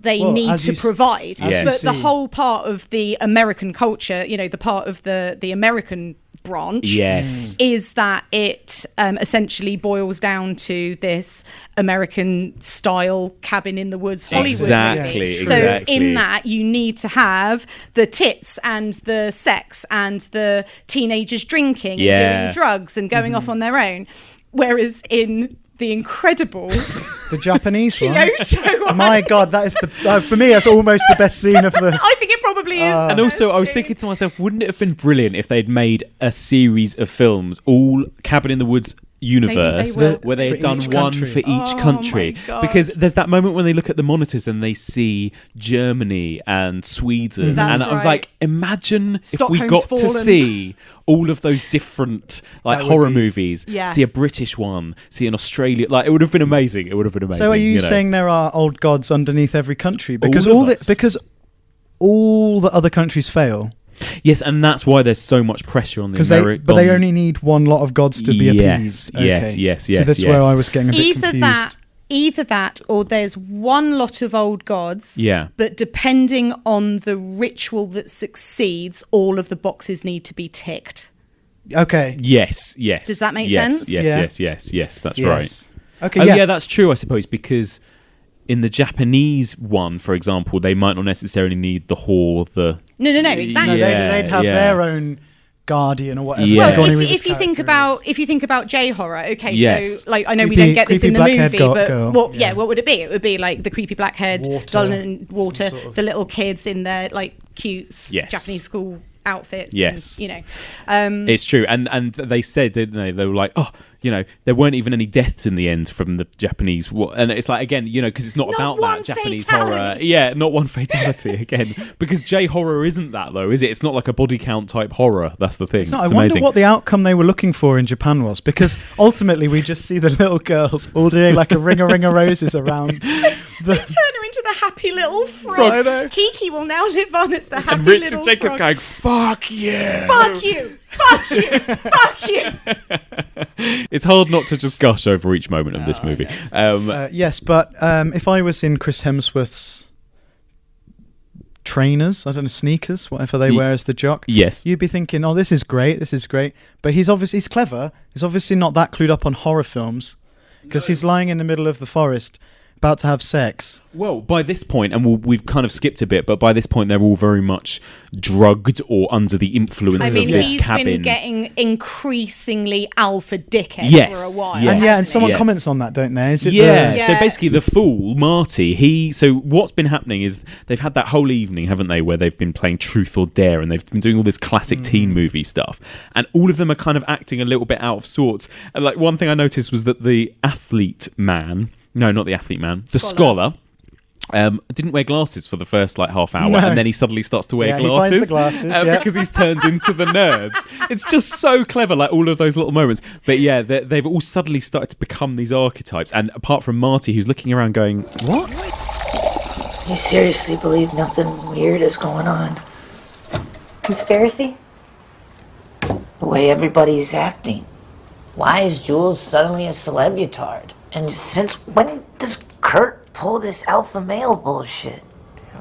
they need to provide.
Yes.
But the whole part of the American culture, you know, the part of the American branch is that it essentially boils down to this American style cabin in the woods Hollywood movie. So in that you need to have the tits and the sex and the teenagers drinking and doing drugs and going off on their own, whereas in the incredible
the Japanese one.
Kyoto.
My God, that is for me that's almost the best scene of the.
I think it probably is.
And also, I was thinking to myself, wouldn't it have been brilliant if they'd made a series of films, all Cabin in the Woods universe, where they had done one for each country? Because there's that moment when they look at the monitors and they see Germany and Sweden, and I was like, imagine if we got to see all of those different horror movies, see a British one, see an Australian, it would have been amazing.
So are you saying there are old gods underneath every country? Because because all the other countries fail.
Yes, and that's why there's so much pressure on the American.
But they only need one lot of gods to be appeased. Okay.
Yes.
So that's where I was getting a bit confused.
Either that, or there's one lot of old gods.
Yeah.
But depending on the ritual that succeeds, all of the boxes need to be ticked.
Okay.
Yes.
Does that make sense?
Yes. That's right.
Okay.
Yeah, that's true. I suppose because in the Japanese one, for example, they might not necessarily need the whore.
No, exactly.
No, they'd have their own guardian or whatever.
Yeah.
Well,
Sigourney
if you think
character
about J horror, okay,
Yes.
so like I know
Creepy-
we don't get this in the
creepy black-haired
movie, but
girl.
what would it be? It would be like the creepy black-haired
Water,
doll in water,
some sort of-
the little kids in their like cute
Yes.
Japanese school outfits.
Yes.
And,
It's true, and they said, didn't they? They were like, oh, there weren't even any deaths in the end from the Japanese war, and it's like again, because it's not about
one
that Japanese
fatality.
horror. Yeah, not one fatality again, because J horror isn't that though, is it? It's not like a body count type horror. That's the thing.
No, I
It's
wonder
amazing.
what the outcome they were looking for in Japan was, because ultimately we just see the little girls all doing like a ring of roses around
they turn her into the happy little frog.
I know.
Kiki will now live on as the happy
and Richard
little
Jenkins
frog.
going, "Fuck you,
Fuck you, fuck you, fuck you."
It's hard not to just gush over each moment of this movie.
Yes, but if I was in Chris Hemsworth's trainers, I don't know, sneakers, whatever they wear as the jock,
Yes.
you'd be thinking, oh, this is great. But he's clever. He's obviously not that clued up on horror films, because he's lying in the middle of the forest about to have sex.
Well, by this point, and we've kind of skipped a bit, but by this point they're all very much drugged or under the influence
I mean,
of this
he's
cabin.
been getting increasingly alpha dickhead
Yes,
for a while.
yes.
And
hasn't
someone
he?
comments on that, don't they? Is it
Yeah. So
Yeah.
basically, the fool Marty. So what's been happening is they've had that whole evening, haven't they, where they've been playing Truth or Dare, and they've been doing all this classic teen movie stuff, and all of them are kind of acting a little bit out of sorts. And like one thing I noticed was that the athlete man. No, not the athlete man. The scholar. Didn't wear glasses for the first like half hour,
No.
and then he suddenly starts to wear
Yeah, he finds the
glasses,
glasses, yeah.
because he's turned into the nerds. It's just so clever, like all of those little moments. But yeah, they've all suddenly started to become these archetypes. And apart from Marty, who's looking around going, "What?
You seriously believe nothing weird is going on?
Conspiracy?
The way everybody's acting. Why is Jules suddenly a celebutard? And since when does Kurt pull this alpha male bullshit?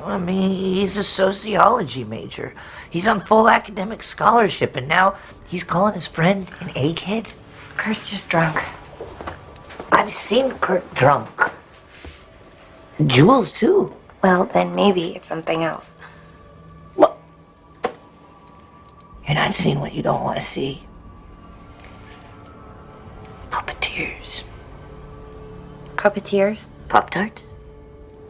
I mean, he's a sociology major. He's on full academic scholarship, and now he's calling his friend an egghead?
Kurt's just drunk.
I've seen Kurt drunk. Jules, too.
Well, then maybe it's something else.
What? You're not seeing what you don't want to see. Puppeteers.
Puppeteers?
Pop-Tarts?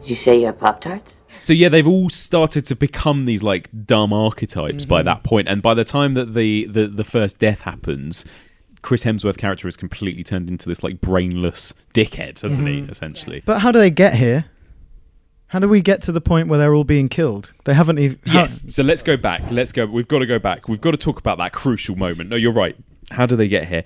Did you say you have Pop-Tarts?
So yeah, they've all started to become these like dumb archetypes by that point, and by the time that the first death happens, Chris Hemsworth's character is completely turned into this like brainless dickhead, hasn't he? Essentially.
But how do they get here? How do we get to the point where they're all being killed? They haven't even...
Yes. So let's go back. We've got to go back. We've got to talk about that crucial moment. No, you're right. How do they get here?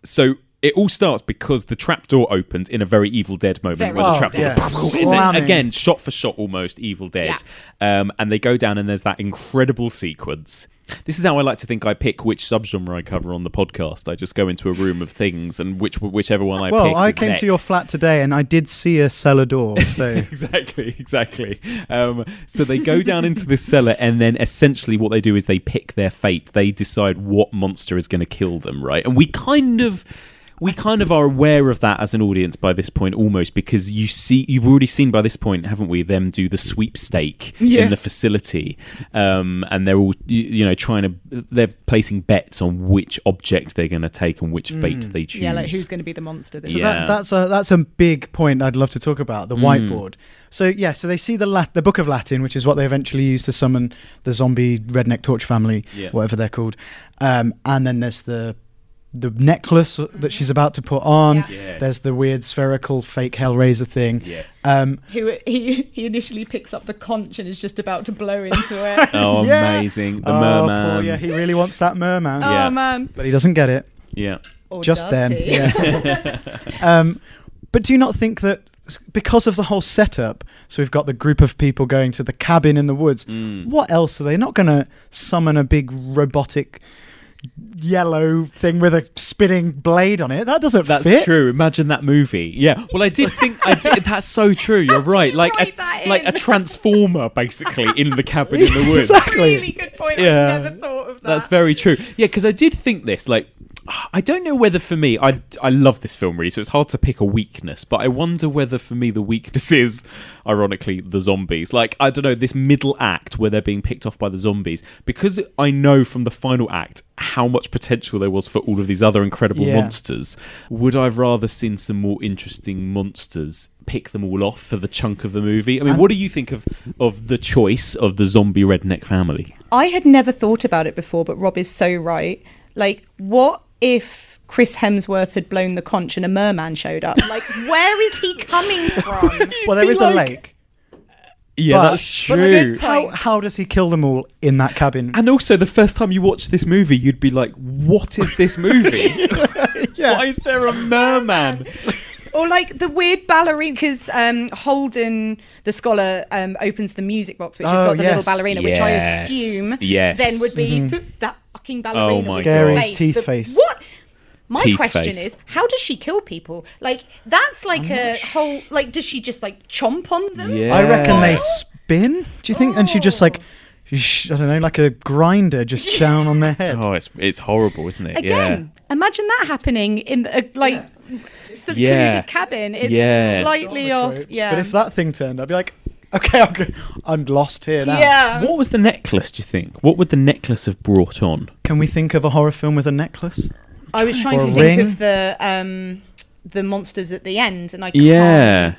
So it all starts because the trapdoor opened in a very Evil Dead moment, where the trapdoor it's again shot for shot almost Evil Dead, and they go down and there's that incredible sequence. This is how I like to think I pick which subgenre I cover on the podcast. I just go into a room of things, and whichever one I pick.
Well, I
is
came
next.
to your flat today and I did see a cellar door. So
exactly. So they go down into this cellar, and then essentially what they do is they pick their fate. They decide what monster is going to kill them, right? And we kind of are aware of that as an audience by this point, almost, because you've already seen by this point, haven't we, them do the sweepstake in the facility, and they're all they're placing bets on which object they're going to take and which fate they choose.
Yeah, like who's going to be the monster this
that's a big point I'd love to talk about, the whiteboard. So they see the Book of Latin, which is what they eventually use to summon the zombie redneck torch family, whatever they're called, and then there's the necklace that she's about to put on.
Yeah.
Yes.
There's the weird spherical fake Hellraiser thing.
Yes.
Who he initially picks up the conch and is just about to blow into it.
Oh,
Yeah.
amazing. The merman.
Poor, yeah, he really wants that merman.
Yeah.
Oh man.
But he doesn't get it.
Yeah.
Or
Just
does
then.
he?
Yeah. But do you not think that because of the whole setup, so we've got the group of people going to the cabin in the woods, what else are they not going to summon a big robotic yellow thing with a spinning blade on it? That doesn't fit.
That's true. Imagine that movie. Yeah. Well, I did think that's so true. You're right. Like a transformer, basically, in the cabin in the woods.
Exactly.
Really good point.
Yeah.
I never thought of that.
That's very true. Yeah, because I did think this. Like, I don't know whether for me, I love this film really, so it's hard to pick a weakness, but I wonder whether for me the weakness is, ironically, the zombies. Like, I don't know, this middle act where they're being picked off by the zombies, because I know from the final act how much potential there was for all of these other incredible monsters. Would I have rather seen some more interesting monsters pick them all off for the chunk of the movie? I mean, what do you think of the choice of the zombie redneck family?
I had never thought about it before, but Rob is so right. Like, what if Chris Hemsworth had blown the conch and a merman showed up? Like, where is he coming from?
Well, there is a lake.
Yeah, that's true.
How does he kill them all in that cabin?
And also, the first time you watch this movie, you'd be like, what is this movie? Why is there a merman?
Or like the weird ballerina, because Holden, the scholar, opens the music box, which has got the little ballerina, which I assume then would be that fucking ballerina.
Oh my
scary
God.
teeth face.
What? My
Teeth
question
face.
is, how does she kill people? Like, that's like a whole, like, does she just like chomp on them?
Yeah.
I reckon they spin. Do you think? And she just like, I don't know, like a grinder just down on their head.
Oh, it's horrible, isn't it?
Again, imagine that happening in a secluded cabin. It's slightly off. Yeah.
But if that thing turned, I'd be like, okay, I'm lost here now.
Yeah.
What was the necklace, do you think? What would the necklace have brought on?
Can we think of a horror film with a necklace?
I was trying to think of the monsters at the end, and I can't.
Yeah.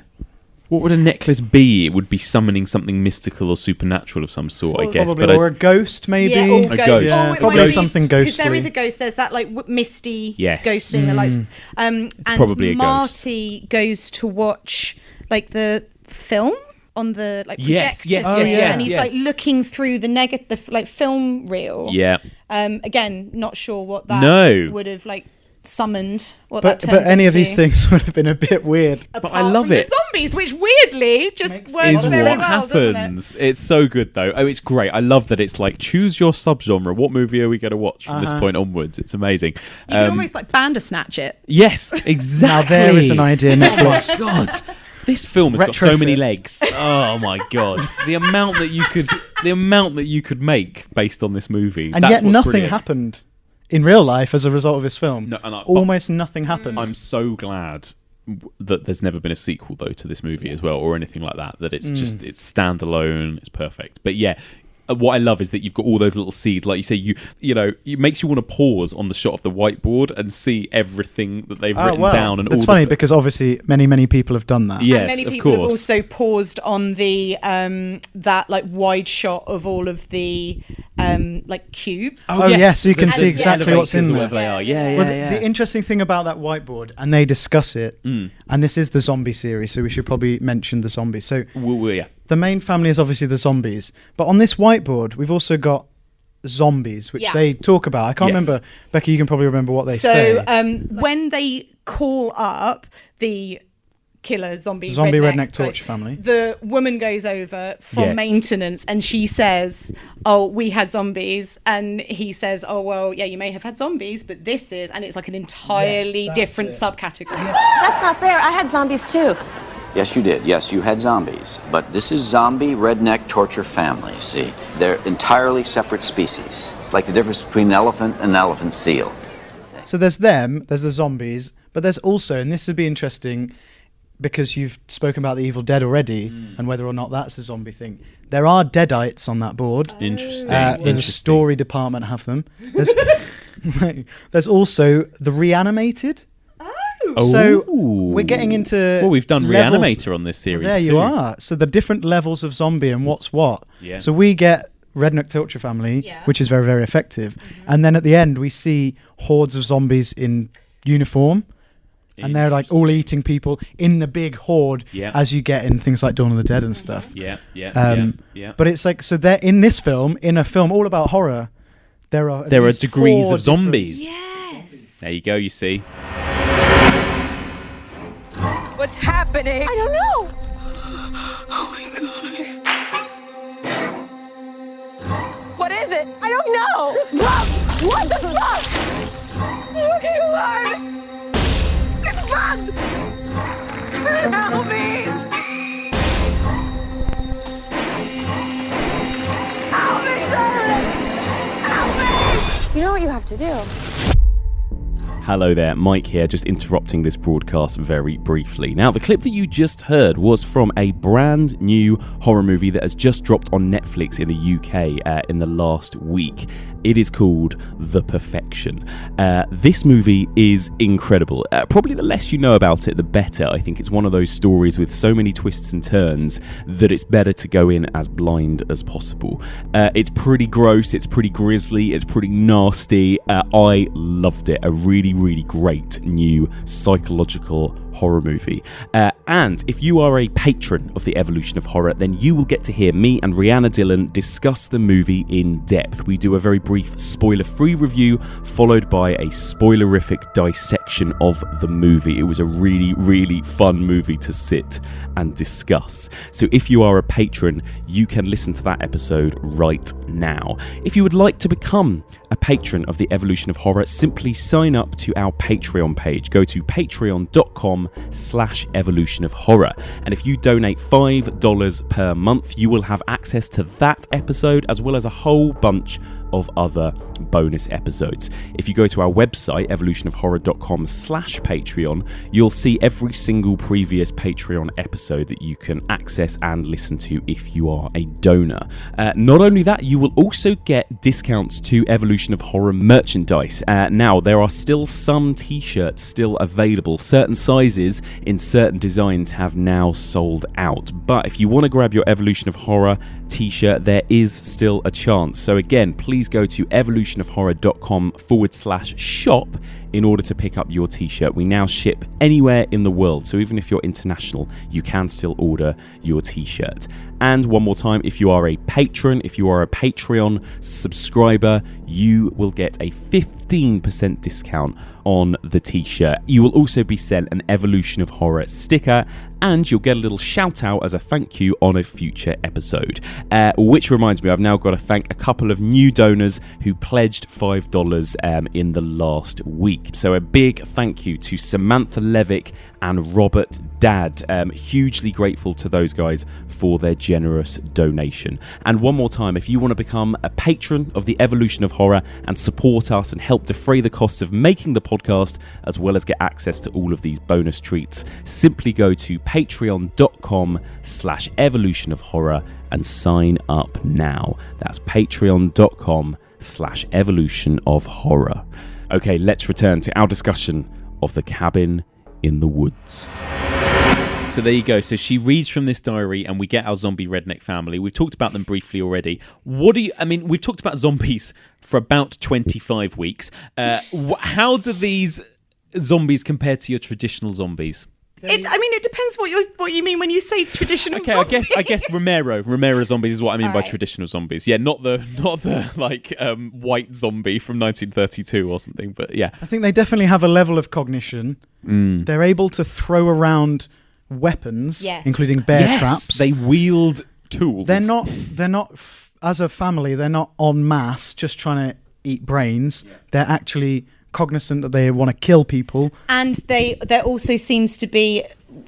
What would a necklace be? It would be summoning something mystical or supernatural of some sort, I guess.
Probably, or a ghost, maybe.
Yeah, or
a ghost.
Yeah,
or
probably something ghostly.
Because there is a ghost. There's that like misty ghost thing. And
probably a
Marty goes to watch like the film on the like projector,
yes,
and he's like looking through the negative like film reel.
Yeah.
Again, not sure what that would have like summoned. But
any of these things would have been a bit weird.
But I love it.
The zombies, which weirdly just works very well,
happens.
doesn't it?
It's so good though. Oh, it's great. I love that it's like, choose your subgenre. What movie are we going to watch from this point onwards? It's amazing.
You can almost like Bandersnatch it.
Yes, exactly.
Now there is an idea, Netflix.
Oh my God. This film has got so many legs. Oh my God. The amount that you could make based on this movie.
And yet nothing happened in real life as a result of this film. Almost nothing happened.
I'm so glad that there's never been a sequel though to this movie as well, or anything like that. That it's just it's standalone. It's perfect. But yeah. What I love is that you've got all those little seeds, like you say. You know, it makes you want to pause on the shot of the whiteboard and see everything that they've written down. And
it's funny because obviously many people have done that.
Yes,
and many
of
people
course.
have also paused on the that like wide shot of all of the like cubes.
Oh yes, so you can see exactly what's in there.
They are. Yeah.
The interesting thing about that whiteboard, and they discuss it, and this is the zombie series, so we should probably mention the zombies. So the main family is obviously the zombies, but on this whiteboard we've also got zombies, which they talk about. I can't remember. Becky, you can probably remember what they say.
So when they call up the killer zombie
redneck torture family,
the woman goes over from maintenance and she says, oh, we had zombies, and he says, oh well, yeah, you may have had zombies, but this is, and it's like an entirely different subcategory.
That's not fair. I had zombies too.
Yes, you did. Yes, you had zombies. But this is zombie redneck torture family, see? They're entirely separate species. It's like the difference between an elephant and an elephant seal.
So there's them, there's the zombies, but there's also, and this would be interesting because you've spoken about the Evil Dead already and whether or not that's a zombie thing. There are Deadites on that board.
Interesting.
There's a story department have them. There's also the Reanimated. So we're getting into...
Well, we've done
levels.
Reanimator on this series
There
too.
you are. So the different levels of zombie and what's what.
Yeah.
So we get Redneck Torture Family, which is very, very effective. And then at the end, we see hordes of zombies in uniform. And they're like all eating people in the big horde as you get in things like Dawn of the Dead and stuff.
Yeah.
But it's like, so they're in this film, in a film all about horror, there are
degrees of zombies.
Yes.
There you go, you see.
What's happening? I don't know.
Oh my God.
What is it? I don't know. What the fuck? Okay, Lord. It's bugs. Help me. Help me, Lord. Help me. You know what you have to do?
Hello there, Mike here, just interrupting this broadcast very briefly. Now, the clip that you just heard was from a brand new horror movie that has just dropped on Netflix in the UK in the last week. It is called The Perfection. This movie is incredible. Probably the less you know about it, the better. I think it's one of those stories with so many twists and turns that it's better to go in as blind as possible. It's pretty gross, it's pretty grisly, it's pretty nasty. I loved it. A really great new psychological horror movie. And if you are a patron of the Evolution of Horror, then you will get to hear me and Rihanna Dillon discuss the movie in depth. We do a very brief spoiler-free review followed by a spoilerific dissection of the movie. It was a really fun movie to sit and discuss. So if you are a patron, you can listen to that episode right now. If you would like to become a patron of the Evolution of Horror, simply sign up to our Patreon page. Go to patreon.com/evolution of horror. And if you donate $5 per month, you will have access to that episode as well as a whole bunch of other bonus episodes. If you go to our website, evolutionofhorror.com/Patreon, you'll see every single previous Patreon episode that you can access and listen to if you are a donor. Not only that, you will also get discounts to Evolution of Horror merchandise. Now, there are still some t-shirts still available. Certain sizes in certain designs have now sold out. But if you want to grab your Evolution of Horror t-shirt, there is still a chance. So again, please go to evolutionofhorror.com/shop in order to pick up your t-shirt. We now ship anywhere in the world, so even if you're international, you can still order your t-shirt. And one more time, if you are a patron, if you are a Patreon subscriber, you will get a 15% discount on the t-shirt. You will also be sent an Evolution of Horror sticker, and you'll get a little shout out as a thank you on a future episode. Which reminds me, I've now got to thank a couple of new donors who pledged $5 in the last week. So a big thank you to Samantha Levick and Robert Dad. Hugely grateful to those guys for their generous donation. And one more time, if you want to become a patron of the Evolution of Horror and support us and help defray the costs of making the podcast, as well as get access to all of these bonus treats, simply go to patreon.com/Evolution of Horror and sign up now. That's patreon.com/Evolution of Horror. Okay, let's return to our discussion of The Cabin in the Woods. So there you go. So she reads from this diary and we get our zombie redneck family. We've talked about them briefly already. We've talked about zombies for about 25 weeks. How do these zombies compare to your traditional zombies?
It depends what you mean when you say traditional zombies.
I guess Romero zombies is what I mean by traditional zombies. Yeah, not the white zombie from 1932 or something, but yeah.
I think they definitely have a level of cognition. They're able to throw around weapons, including bear traps.
They wield tools.
They're not as a family, they're not en masse just trying to eat brains. They're actually cognizant that they want to kill people,
and there also seems to be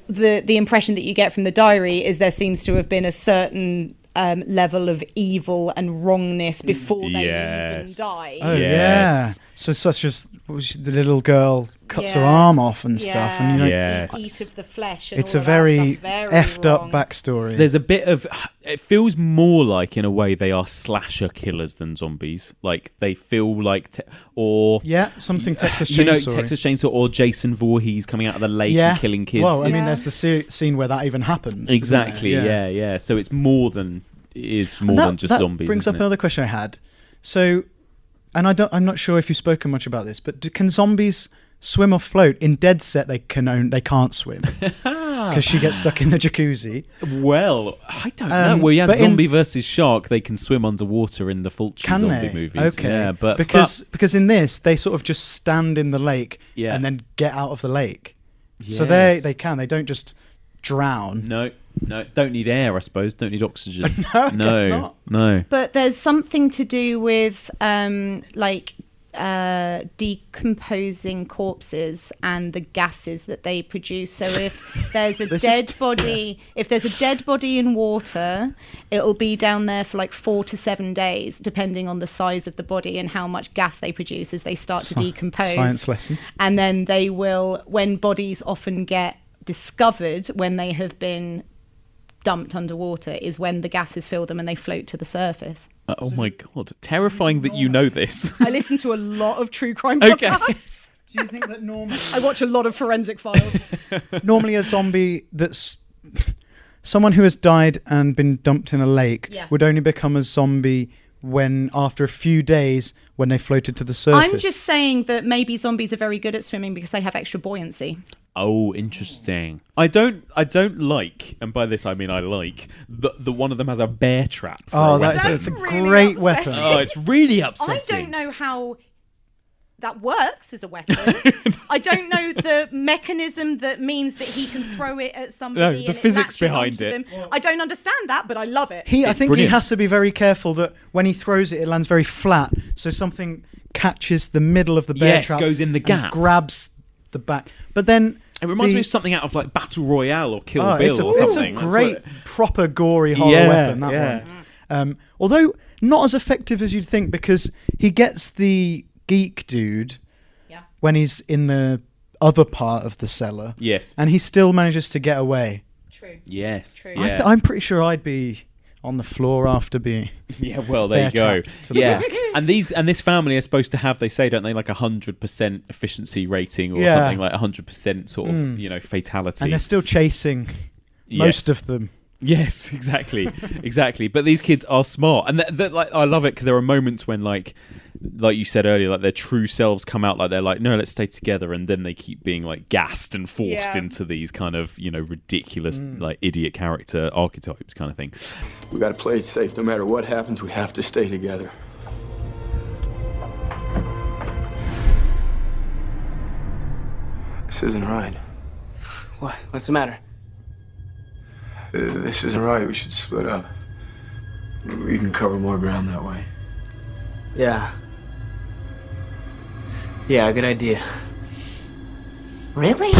the impression that you get from the diary is there seems to have been a certain level of evil and wrongness before they even die.
Oh yeah. So such as the little girl cuts her arm off and stuff, and
eat of the flesh. And
it's
all
a very
effed
up backstory.
There's a bit of it feels more like in a way they are slasher killers than zombies. Like they feel like
something Texas Chainsaw.
Texas Chainsaw or Jason Voorhees coming out of the lake and killing kids.
Well, I mean, there's the scene where that even happens.
Exactly. Yeah. So it's more than just zombies.
That brings up another question I had. So, and I'm not sure if you've spoken much about this, but can zombies swim or float? In Dead Set, they can't swim because she gets stuck in the jacuzzi.
Well, I don't know. Well, yeah, Zombie versus Shark, they can swim underwater in the Fulci zombie movies.
Okay,
yeah,
because in this they sort of just stand in the lake and then get out of the lake. Yes. So they don't just drown.
No, don't need air, I suppose. Don't need oxygen.
No, I guess not.
No.
But there's something to do with decomposing corpses and the gases that they produce. So if there's a if there's a dead body in water, it'll be down there for like 4 to 7 days, depending on the size of the body and how much gas they produce as they start to decompose.
Science lesson.
And then they will, when bodies often get discovered when they have been dumped underwater, is when the gases fill them and they float to the surface.
Oh my God. Terrifying that you know this.
I listen to a lot of true crime podcasts.
Do you think that normally...
I watch a lot of forensic files.
Normally a zombie that's... Someone who has died and been dumped in a lake would only become a zombie when, after a few days, when they floated to the surface.
I'm just saying that maybe zombies are very good at swimming because they have extra buoyancy.
Oh, interesting. I don't like, and by this I mean I like, the one of them has a bear trap.
It's a great weapon.
Oh, it's really upsetting.
I don't know how that works as a weapon. I don't know the mechanism that means that he can throw it at somebody.
No, the physics behind it.
I don't understand that, but I love it.
I think he has to be very careful that when he throws it, it lands very flat, so something catches the middle of the bear trap.
Goes in the gap.
Grabs the back. But then...
It reminds me of something out of like Battle Royale or Kill Bill or something.
It's a great, proper gory horror weapon, that one. Although not as effective as you'd think, because he gets the geek dude when he's in the other part of the cellar.
Yes.
And he still manages to get away.
True.
Yes.
True.
Yeah.
I'm pretty sure I'd be on the floor after being...
Yeah, well, there you go. Yeah. And this family are supposed to have, they say, don't they, like 100% efficiency rating or something, like 100% sort of, fatality.
And they're still chasing most of them.
Yes, exactly. Exactly. But these kids are smart. And like, I love it because there are moments when, like you said earlier, like their true selves come out, like they're like, no, let's stay together, and then they keep being like gassed and forced into these kind of ridiculous like idiot character archetypes kind of thing.
We gotta play it safe. No matter what happens, we have to stay together. This isn't right.
What? What's the matter?
This isn't right. We should split up. We can cover more ground that way.
Yeah. Yeah, good idea.
Really?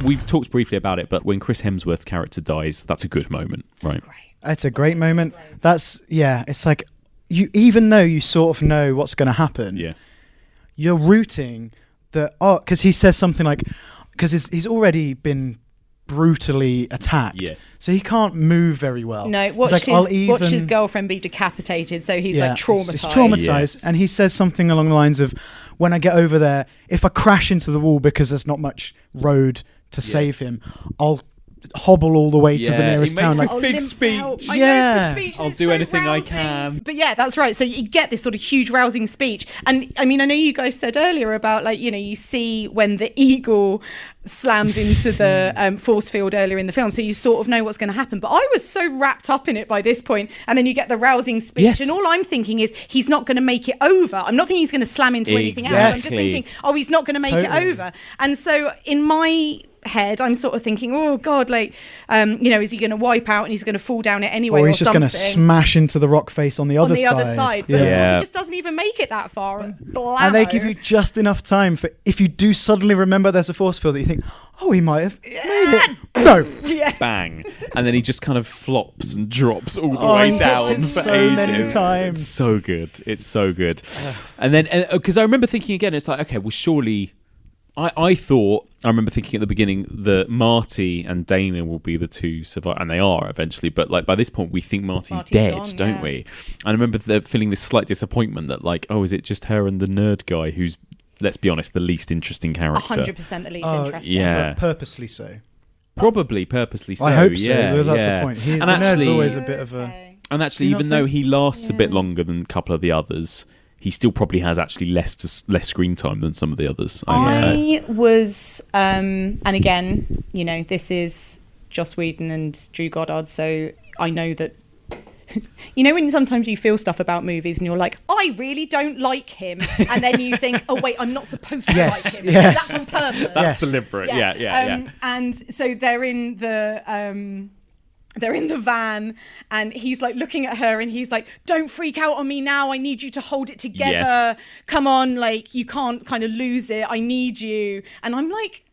We talked briefly about it, but when Chris Hemsworth's character dies, that's a good moment, right?
It's a great moment. It's like, even though you sort of know what's going to happen, you're rooting that, because he says something like, because he's already been brutally attacked, so he can't move very well.
No, watch his girlfriend be decapitated, so he's like traumatized.
He's traumatized, and he says something along the lines of, when I get over there, if I crash into the wall because there's not much road to save him, I'll hobble all the way to the nearest town.
This big speech. I'll do anything I can.
But yeah, that's right. So you get this sort of huge rousing speech. And I mean, I know you guys said earlier about like, you see when the eagle slams into the force field earlier in the film, so you sort of know what's going to happen. But I was so wrapped up in it by this point, and then you get the rousing speech, and all I'm thinking is he's not going to make it over. I'm not thinking he's going to slam into anything else. I'm just thinking, he's not going to make it over. And so in my head, I'm sort of thinking, oh God, like, is he going to wipe out and he's going to fall down it anyway,
or he's just going to smash into the rock face on the other side.
But of course he just doesn't even make it that far,
and they give you just enough time for, if you do suddenly remember there's a force field, that you think, he might have made it. No.
Bang. And then he just kind of flops and drops all the way down for
so
ages.
many times.
It's so good. It's so good. And then, because I remember thinking again, it's like, okay, well, surely... I remember thinking at the beginning that Marty and Dana will be the two survivors, and they are eventually, but like by this point we think Marty's dead, gone, don't we? And I remember feeling this slight disappointment that like, is it just her and the nerd guy who's, let's be honest, the least interesting character?
100% the least interesting.
Yeah. But purposely so.
Probably purposely so.
I hope so, because
that's
the point. The nerd's always a bit of a...
And actually, even though he lasts a bit longer than a couple of the others, he still probably has actually less screen time than some of the others.
I was, and again, this is Joss Whedon and Drew Goddard, so I know that, when sometimes you feel stuff about movies and you're like, I really don't like him, and then you think, oh wait, I'm not supposed to like him. That's on purpose.
That's deliberate. Yeah.
And so they're in the they're in the van and he's like looking at her and he's like, don't freak out on me now. I need you to hold it together.
Yes.
Come on, like you can't kind of lose it. I need you. And I'm like,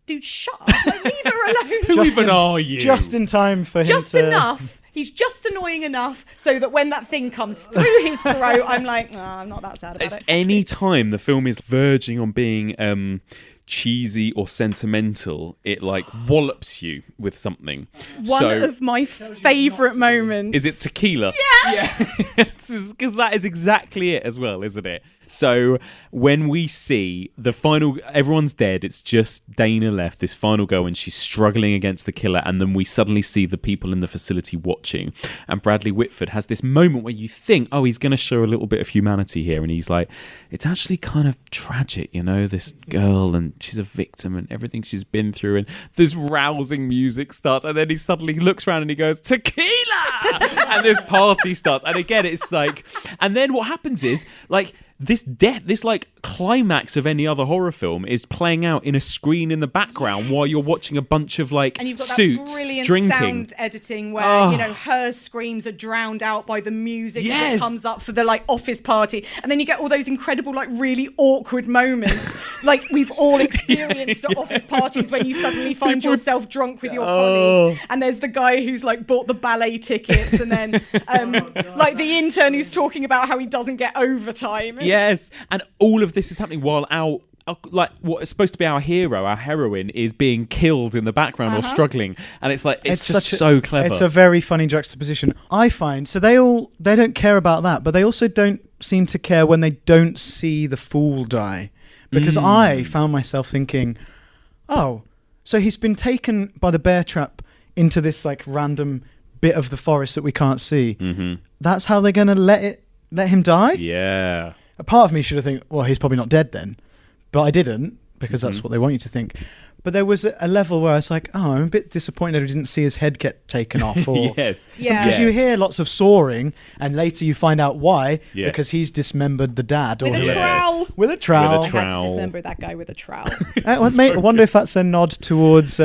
dude, shut up. Like, leave her alone.
Who even are you?
Just in time for him
Just
to...
enough. He's just annoying enough so that when that thing comes through his throat, I'm like, I'm not that sad about
It's
it.
any time the film is verging on being cheesy or sentimental, it like wallops you with something.
One of my favourite moments.
Is it tequila?
Yeah.
Because that is exactly it as well, isn't it? So when we see the final, everyone's dead. It's just Dana left, this final girl, and she's struggling against the killer. And then we suddenly see the people in the facility watching. And Bradley Whitford has this moment where you think, oh, he's going to show a little bit of humanity here. And he's like, it's actually kind of tragic, you know, this girl, and she's a victim and everything she's been through. And this rousing music starts. And then he suddenly looks around and he goes, tequila! And this party starts. And again, it's like, and then what happens is, like, this like climax of any other horror film is playing out in a screen in the background while you're watching a bunch of like
and you've got
suits
that brilliant
drinking.
sound editing where you know her screams are drowned out by the music that comes up for the like office party, and then you get all those incredible like really awkward moments like we've all experienced at office parties when you suddenly find yourself drunk with your colleagues, and there's the guy who's like bought the ballet tickets, and then like the intern who's talking about how he doesn't get overtime.
Yes, and all of this is happening while our like what is supposed to be our hero, our heroine, is being killed in the background or struggling, and it's like it's just so clever.
It's a very funny juxtaposition, I find. So they don't care about that, but they also don't seem to care when they don't see the fool die, because I found myself thinking, oh, so he's been taken by the bear trap into this like random bit of the forest that we can't see. That's how they're gonna let him die.
Yeah.
A part of me should have think, well, he's probably not dead then, but I didn't, because that's what they want you to think. But there was a level where I was like, oh, I'm a bit disappointed I didn't see his head get taken off. Or
Yes.
Because you hear lots of sawing, and later you find out why, because he's dismembered the dad.
With
or
a trowel.
With a trowel.
I had to dismember that guy with a trowel.
I wonder if that's a nod towards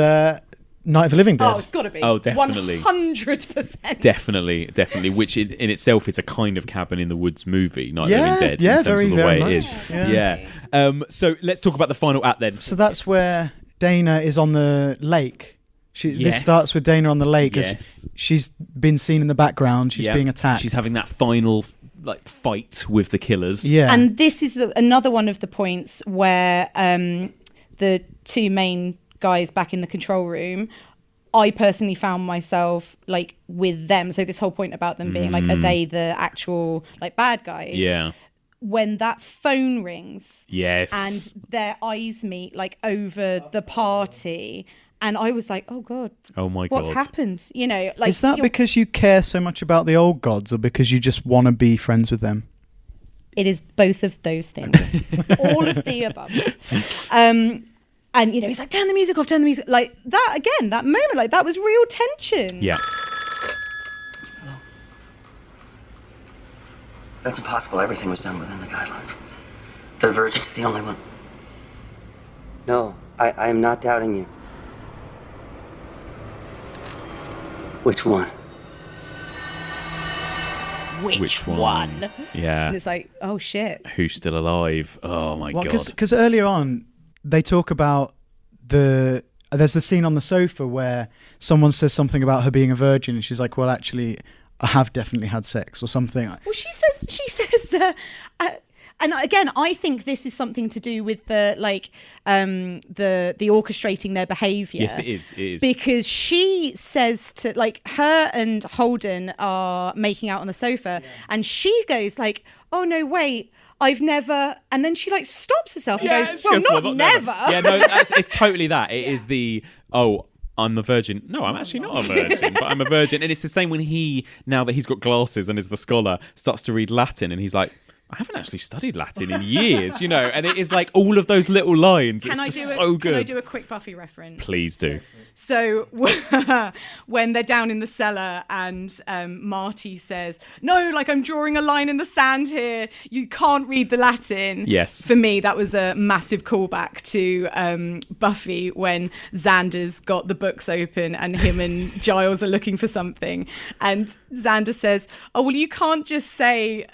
Night of the Living Dead.
Oh, it's got to be.
Oh, definitely.
100%.
Definitely. Which in itself is a kind of Cabin in the Woods movie, Night of the Living Dead,
yeah,
in terms of the way it is.
Yeah.
So let's talk about the final act then.
So that's where Dana is on the lake. This starts with Dana on the lake.
Yes.
She's been seen in the background. She's being attacked.
She's having that final like fight with the killers.
Yeah.
And this is another one of the points where the two main guys back in the control room, I personally found myself like with them. So this whole point about them being like, are they the actual like bad guys?
Yeah.
When that phone rings,
yes,
and their eyes meet like over the party, and I was like, oh god,
oh my god,
what's happened? You know, like,
is that because you care so much about the old gods, or because you just want to be friends with them?
It is both of those things, all of the above. And, you know, he's like, turn the music off, turn the music. Like, that, again, that moment, like, that was real tension.
Yeah.
That's impossible. Everything was done within the guidelines. The Virgin's the only one. No, I am not doubting you. Which one?
Which one?
Yeah.
And it's like, oh, shit.
Who's still alive? Oh, my God.
Because earlier on, they talk about there's the scene on the sofa where someone says something about her being a virgin, and she's like, well, actually, I have definitely had sex, or something.
Well, she says, and again, I think this is something to do with the orchestrating their behaviour.
Yes, it is.
Because she says to, like, her and Holden are making out on the sofa, and she goes like, oh no, wait, I've never, and then she like stops herself and goes, well, not never.
Yeah, no, it's totally that. It is the, I'm a virgin. No, I'm actually not a virgin, but I'm a virgin. And it's the same when he, now that he's got glasses and is the scholar, starts to read Latin, and he's like, I haven't actually studied Latin in years, you know, and it is like all of those little lines. It's just so good.
Can I do a quick Buffy reference?
Please do.
So when they're down in the cellar and Marty says, no, like I'm drawing a line in the sand here. You can't read the Latin.
Yes.
For me, that was a massive callback to Buffy when Xander's got the books open and him and Giles are looking for something. And Xander says, oh, well, you can't just say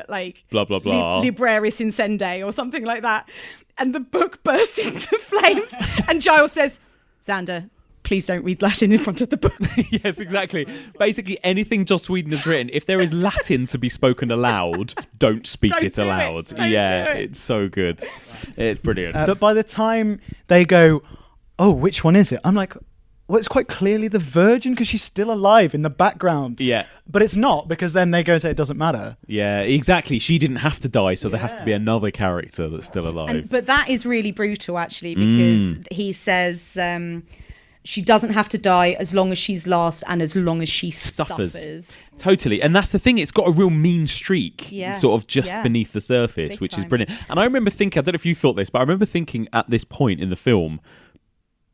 like
blah, blah, blah.
Libraris Incende or something like that. And the book bursts into flames. And Giles says, Xander, please don't read Latin in front of the books.
Yes, exactly. Basically, anything Joss Whedon has written, if there is Latin to be spoken aloud, don't speak it aloud. It's so good. It's brilliant.
But by the time they go, oh, which one is it? I'm like, well, it's quite clearly the Virgin because she's still alive in the background.
Yeah.
But it's not, because then they go and say it doesn't matter.
Yeah, exactly. She didn't have to die, so there has to be another character that's still alive.
But that is really brutal, actually, because he says she doesn't have to die as long as she's last and as long as she suffers.
Totally. And that's the thing. It's got a real mean streak sort of just
Yeah.
beneath the surface,
Big
which is
time.
brilliant. And I remember thinking, I don't know if you thought this, but I remember thinking at this point in the film,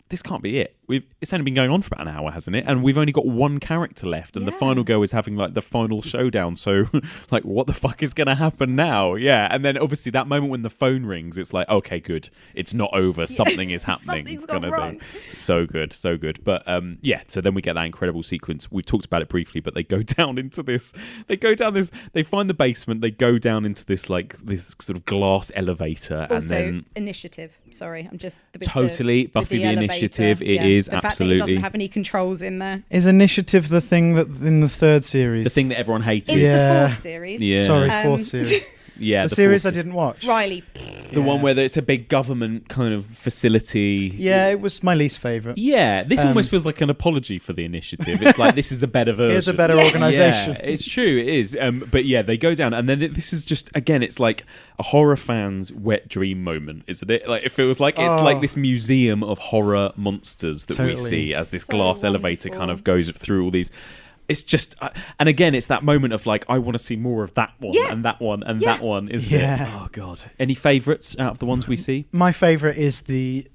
this can't be it. It's only been going on for about an hour, hasn't it? And we've only got one character left, and the final girl is having like the final showdown. So, like, what the fuck is going to happen now? Yeah, and then obviously that moment when the phone rings, it's like, okay, good, it's not over. Something is happening.
Something's
It's gonna
gone wrong.
be so good, so good. But yeah, so then we get that incredible sequence. We've talked about it briefly, but they go down into this. They go down this. They find the basement. They go down into this like this sort of glass elevator,
Also,
and then
initiative. Sorry, I'm just
totally Buffy the
elevator.
Initiative. It
Yeah.
is
the fact that it
absolutely
doesn't have any controls in there.
Is Initiative the thing that in the third series?
the thing that everyone hated.
It's
Yeah.
the fourth series.
Yeah.
Sorry, fourth series.
Yeah,
the series
fourth
I didn't watch.
Riley.
The one where it's a big government kind of facility.
Yeah, it was my least favourite.
Yeah, this almost feels like an apology for the Initiative. It's like, this is the better version.
Here's a better organisation.
Yeah, it's true, it is. But yeah, they go down, and then this is just, again, it's like a horror fan's wet dream moment, isn't it? Like, it feels like it's like this museum of horror monsters that we
Totally.
see as this
So
glass elevator
wonderful.
kind of goes through all these. It's just, and again, it's that moment of like, I want to see more of that one and that one and that one, isn't it? Oh god. Any favourites out of the ones we see?
My favourite is the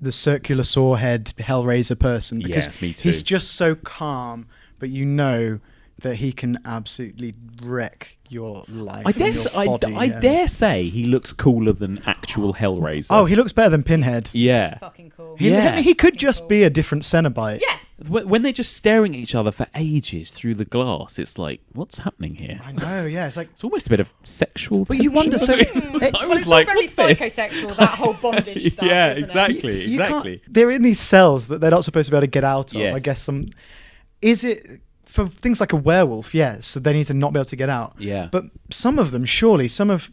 circular saw head Hellraiser person, because
Yeah, me too.
he's just so calm, but you know that he can absolutely wreck your life.
I dare,
and your body,
I
and-
dare say he looks cooler than actual Hellraiser.
Oh, he looks better than Pinhead.
yeah.
Fucking cool.
He could just be a different Cenobite.
Yeah.
When they're just staring at each other for ages through the glass, it's like, what's happening here?
I know, yeah. It's like,
It's almost a bit of sexual.
but you wonder. So,
I was
It's
like,
all very
what's this?
psychosexual, that whole bondage stuff.
Yeah,
isn't it?
exactly,
you can't-
exactly.
they're in these cells that they're not supposed to be able to get out of.
Yes.
I guess is it for things like a werewolf? Yes, so they need to not be able to get out.
Yeah.
But some of them, surely, some of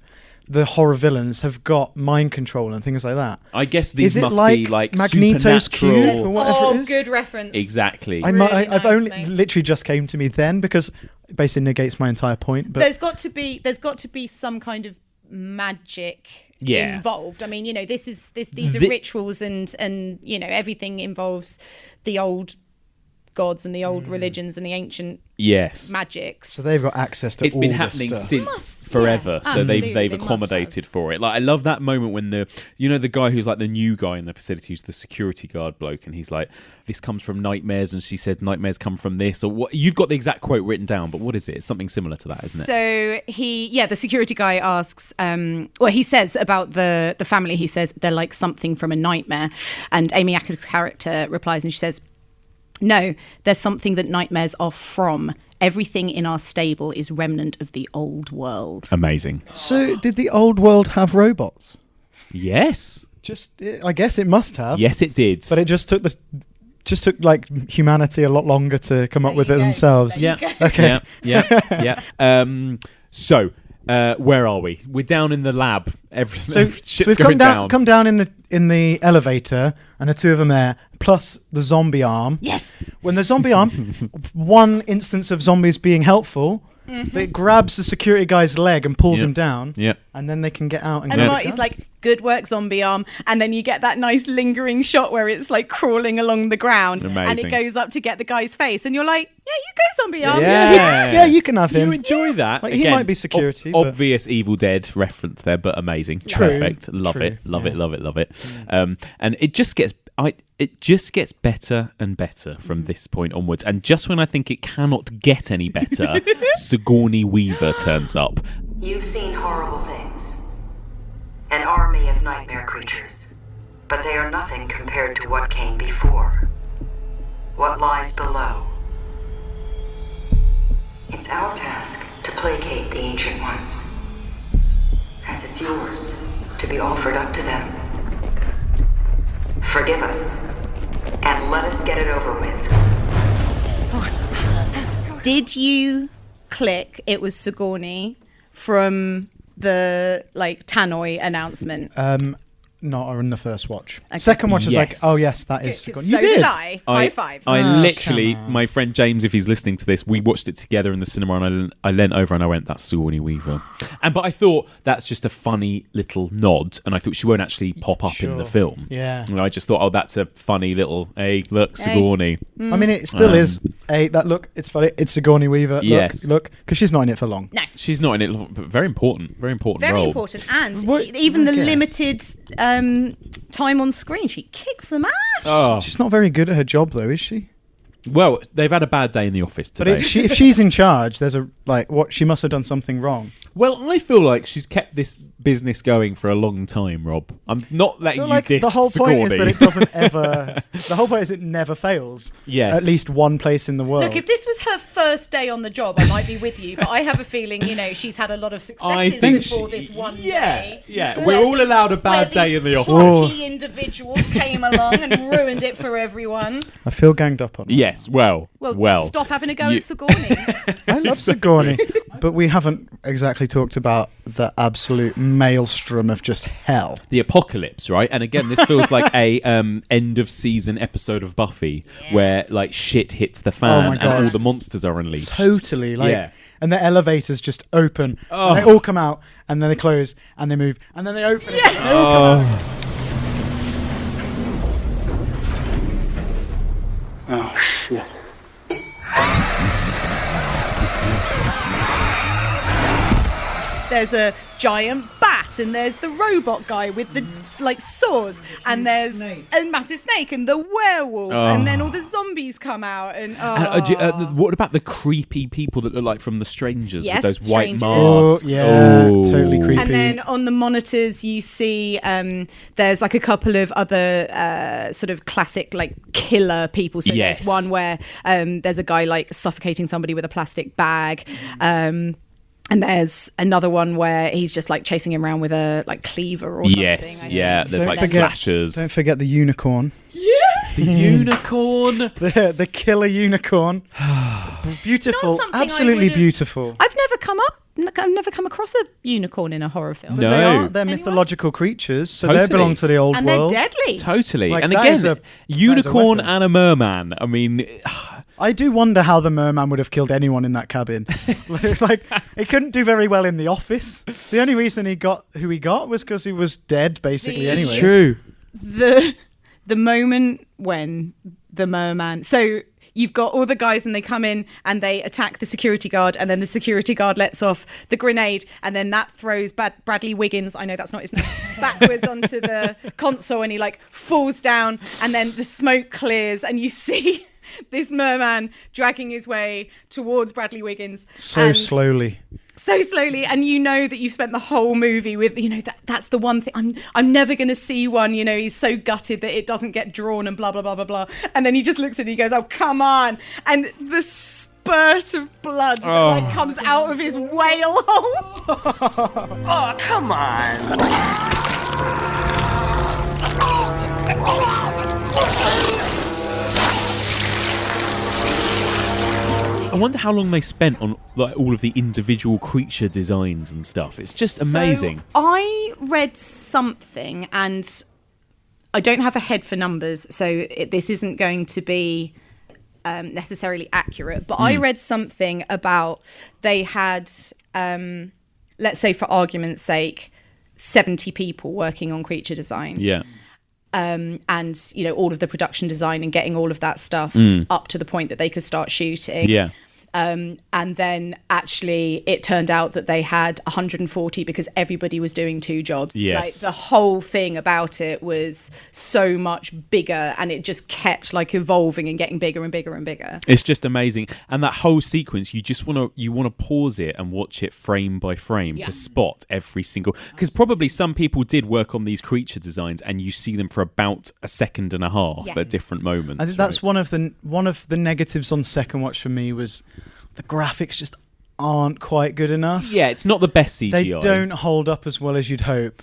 the horror villains have got mind control and things like that.
I guess these
Is it
must
like
be like
Magneto's
supernatural.
cube or whatever
Oh,
it is?
good reference.
Exactly.
I've
nice,
only
mate.
literally just came to me then, because it basically negates my entire point. But
There's got to be some kind of magic
Yeah.
involved. I mean, you know, these are
The-
rituals and you know, everything involves the old gods and the old religions and the ancient
Yes.
magics.
so they've got access to
It's
all
been
this
happening
stuff.
since forever,
yeah,
so they've
absolutely, they must
accommodated for it. Like, I love that moment when the guy who's like the new guy in the facility, who's the security guard bloke, and he's like, this comes from nightmares, and she says nightmares come from this, or what. You've got the exact quote written down, but what is it? It's something similar to that, isn't it?
So the security guy asks, he says about the family, he says they're like something from a nightmare, and Amy Acker's character replies and she says, no, there's something that nightmares are from. Everything in our stable is remnant of the old world.
Amazing.
So did the old world have robots?
Yes.
I guess it must have.
Yes, it did.
But it just took like humanity a lot longer to come up with it
you go.
themselves.
There you
Yeah.
go.
Okay.
Yeah. So, where are we? We're down in the lab.
So
Shit's
we've
going down.
come down in the elevator, and the two of them there, plus the zombie arm.
Yes.
When the zombie arm, one instance of zombies being helpful, but it grabs the security guy's leg and pulls
Yep.
him down.
Yep.
And then they can get out and
And
go.
Marty's like, good work, zombie arm. And then you get that nice lingering shot where it's like crawling along the ground. And
Amazing.
it goes up to get the guy's face. And you're like, yeah, you go, zombie arm.
Yeah, you can have him.
You enjoy that.
Like, he might be security, but-
Obvious Evil Dead reference there, but amazing.
True.
Perfect. Love
True.
it. Love
Yeah.
it. Love it. Love it. And it just gets better and better from this point onwards. And just when I think it cannot get any better, Sigourney Weaver turns up.
You've seen horrible things. An army of nightmare creatures. But they are nothing compared to what came before. What lies below. It's our task to placate the Ancient Ones. As it's yours to be offered up to them. Forgive us, and let us get it over with.
Did you click it was Sigourney from the like Tannoy announcement?
Not on the first watch. Second watch was
Yes.
like, oh yes, that is
Good,
Sigourney.
'cause
You
so
did.
I. High fives.
I
Oh,
literally,
come on.
my friend James, if he's listening to this, we watched it together in the cinema, and I leant over and I went, "That's Sigourney Weaver." But I thought that's just a funny little nod, and I thought she won't actually pop up in the
Sure.
film.
Yeah.
And I just thought, oh, that's a funny little, hey, look, Sigourney.
I mean, it still is. That look, it's funny. It's Sigourney Weaver.
Yes.
Look, because she's not in it for long.
No.
She's not in it, but very important
Very
role.
important. And
What-
even the
I guess.
limited time on screen, she kicks some ass.
Oh,
She's not very good at her job, though, is she?
well, they've had a bad day in the office
But
today.
if she's in charge, there's a what she must have done something wrong.
Well, I feel like she's kept this business going for a long time, Rob. I'm not
I
letting
feel
you
like
diss
the whole
Sigourney.
point is that it doesn't ever. The whole point is it never fails.
Yes.
At least one place in the world.
Look, if this was her first day on the job, I might be with you. But I have a feeling, she's had a lot of successes before this one day.
Yeah,
where
we're all
these-
allowed a
where
bad day
these
in the office.
plucky individuals came along and ruined it for everyone.
I feel ganged up on.
Yes, well.
Stop having a go at Sigourney.
I love Sigourney, but we haven't exactly talked about the absolute maelstrom of just hell.
The apocalypse, right? And again, this feels like a end of season episode of Buffy, where like shit hits the fan
Oh my
and
God.
all the monsters are unleashed.
Totally, like,
Yeah.
and the elevators just open,
Oh.
and they all come out, and then they close, and they move, and then they open, and they all come out.
Oh, shit.
There's a giant bat, and there's the robot guy with the like saws, and there's a massive snake, and the werewolf, and then all the zombies come out, and
What about the creepy people that look like from The Strangers
Yes,
with those white
Strangers.
masks?
Oh, yeah, totally creepy.
And then on the monitors, you see there's like a couple of other sort of classic like killer people. So
Yes.
there's one where there's a guy like suffocating somebody with a plastic bag. And there's another one where he's just like chasing him around with a like cleaver or something.
Yes,
I
yeah.
think.
There's
Don't
like
forget-
slashers.
Don't forget the unicorn.
The unicorn.
The killer unicorn. Beautiful,
Not something I
absolutely
would've-
beautiful.
I've never come across a unicorn in a horror film.
But
No.
they're
Anyone?
mythological creatures, so
Totally.
they belong to the old
And
world.
they're deadly.
Totally.
Like,
and
that
again,
is a
unicorn
weapon.
and a merman. I mean,
I do wonder how the merman would have killed anyone in that cabin. Like, he couldn't do very well in the office. The only reason he got who he got was because he was dead, basically.
It's
Anyway,
true.
The moment when the merman, so you've got all the guys and they come in and they attack the security guard, and then the security guard lets off the grenade, and then that throws Bradley Wiggins, I know that's not his name, backwards onto the console, and he like falls down, and then the smoke clears and you see this merman dragging his way towards Bradley Wiggins
so
and
slowly.
so slowly, and you know that you've spent the whole movie with, that's the one thing I'm never going to see one, he's so gutted that it doesn't get drawn and blah blah blah blah blah, and then he just looks at it, he goes, oh come on, and the spurt of blood that like comes out of his whale hole.
Oh, come on.
I wonder how long they spent on like all of the individual creature designs and stuff. It's just amazing.
So I read something, and I don't have a head for numbers, so this isn't going to be necessarily accurate, but I read something about they had, let's say for argument's sake, 70 people working on creature design.
Yeah.
And all of the production design and getting all of that stuff up to the point that they could start shooting.
Yeah.
And then actually it turned out that they had 140 because everybody was doing 2 jobs.
Yes.
Like the whole thing about it was so much bigger, and it just kept like evolving and getting bigger and bigger and bigger.
It's just amazing. And that whole sequence, you just want to pause it and watch it frame by frame to spot every single, because probably some people did work on these creature designs and you see them for about a second and a half at different moments.
I think that's one of the negatives on second watch for me was the graphics just aren't quite good enough.
Yeah, it's not the best CGI.
They don't hold up as well as you'd hope.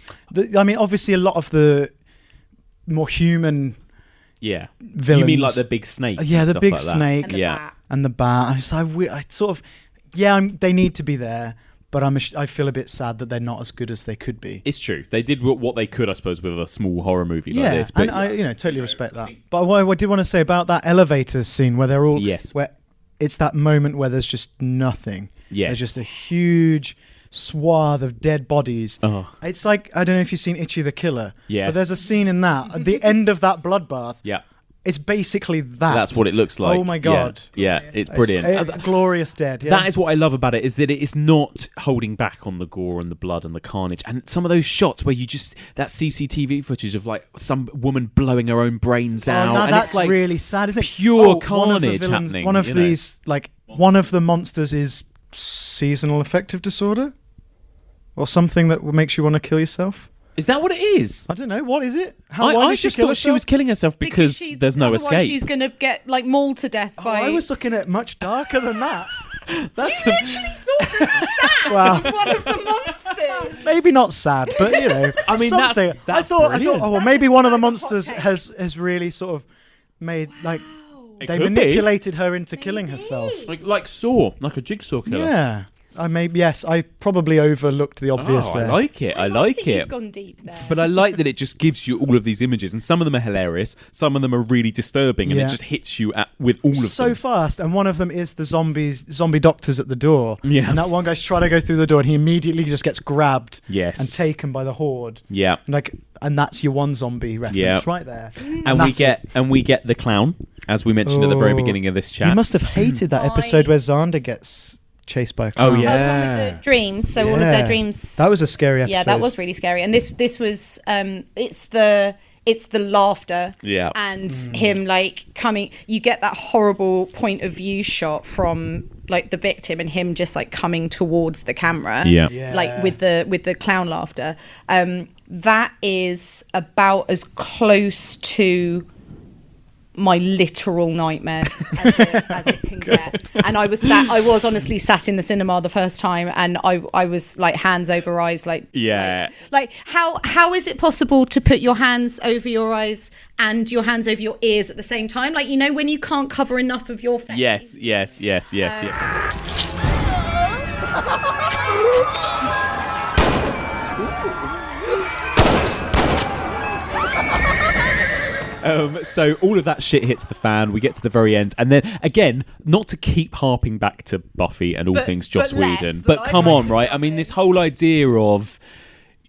I mean, obviously, a lot of the more human villains.
You mean like the big snake?
Yeah, the big
like
snake. And the bat. They need to be there, but I feel a bit sad that they're not as good as they could be.
It's true. They did what they could, I suppose, with a small horror movie like this.
But and I totally respect that. But what I did want to say about that elevator scene where they're all... Where it's that moment where there's just nothing.
Yes.
There's just a huge swath of dead bodies. It's like, I don't know if you've seen Itchy the Killer.
Yes.
But there's a scene in that, at the end of that bloodbath.
Yeah.
It's basically that.
That's what it looks like.
Oh my God.
Yeah, it's brilliant.
Glorious dead. Yeah.
That is what I love about it, is that it is not holding back on the gore and the blood and the carnage. And some of those shots where that CCTV footage of like some woman blowing her own brains out.
No,
and
that's
it's like
really sad, isn't it?
Pure carnage happening.
One of the monsters is seasonal affective disorder, or something that makes you want to kill yourself.
Is that what it is?
I don't know. What is it?
I just thought she was killing herself because there's no escape.
She's going to get like mauled to death by...
I was looking at much darker than that.
You literally thought the sack was one of the monsters.
Maybe not sad, but
I mean,
something.
That's
I thought,
brilliant.
well, maybe one of the monsters has really sort of made like... They manipulated her into killing herself.
Like Saw, like a jigsaw killer.
Yeah. I probably overlooked the obvious there.
I like it. I like it.
You've gone deep there.
But I like that it just gives you all of these images, and some of them are hilarious, some of them are really disturbing, and it just hits you with all of them.
So fast, and one of them is the zombie doctors at the door.
Yeah.
And that one guy's trying to go through the door, and he immediately just gets grabbed and taken by the horde.
Yeah.
And that's your one zombie reference right there.
And we get the clown, as we mentioned at the very beginning of this chat.
You must have hated that episode where Xander gets chased by a clown.
One of the dreams. So all of their dreams.
That was a scary episode.
Yeah, that was really scary. And this was it's the laughter.
Yeah.
And him like coming. You get that horrible point of view shot from like the victim and him just like coming towards the camera.
Yeah.
Like with the clown laughter. That is about as close to my literal nightmares as it can get. And I was honestly sat in the cinema the first time, and I was like hands over eyes, like how is it possible to put your hands over your eyes and your hands over your ears at the same time, like when you can't cover enough of your face?
Yes. So all of that shit hits the fan. We get to the very end, and then again, not to keep harping back to Buffy and all things Joss Whedon, but come on, right? I mean, this whole idea of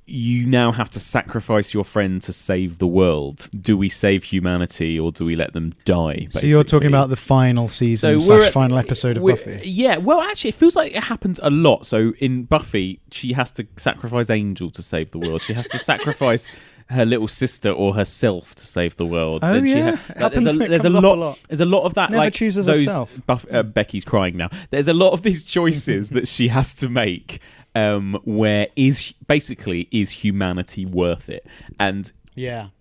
you now have to sacrifice your friend to save the world. Do we save humanity or do we let them die? Basically?
So you're talking about the final season / final episode of Buffy.
Yeah, well, actually, it feels like it happens a lot. So in Buffy, she has to sacrifice Angel to save the world. She has to sacrifice her little sister or herself to save the world.
Oh,
then
yeah.
There's a lot of that.
Never chooses herself.
Becky's crying now. There's a lot of these choices that she has to make. Where is humanity worth it? And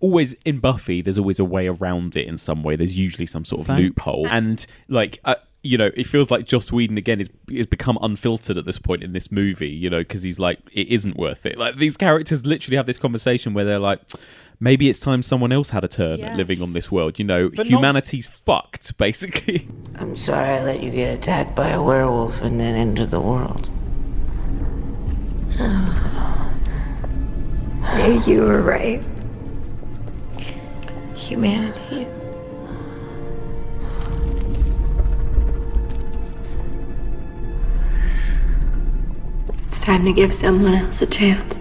always in Buffy, there's always a way around it in some way. There's usually some sort of loophole, and like it feels like Joss Whedon again is become unfiltered at this point in this movie. Because he's like, it isn't worth it. Like these characters literally have this conversation where they're like, maybe it's time someone else had a turn at living on this world. But humanity's fucked, basically.
I'm sorry I let you get attacked by a werewolf and then enter the world.
You were right. Humanity. time to give someone else a chance.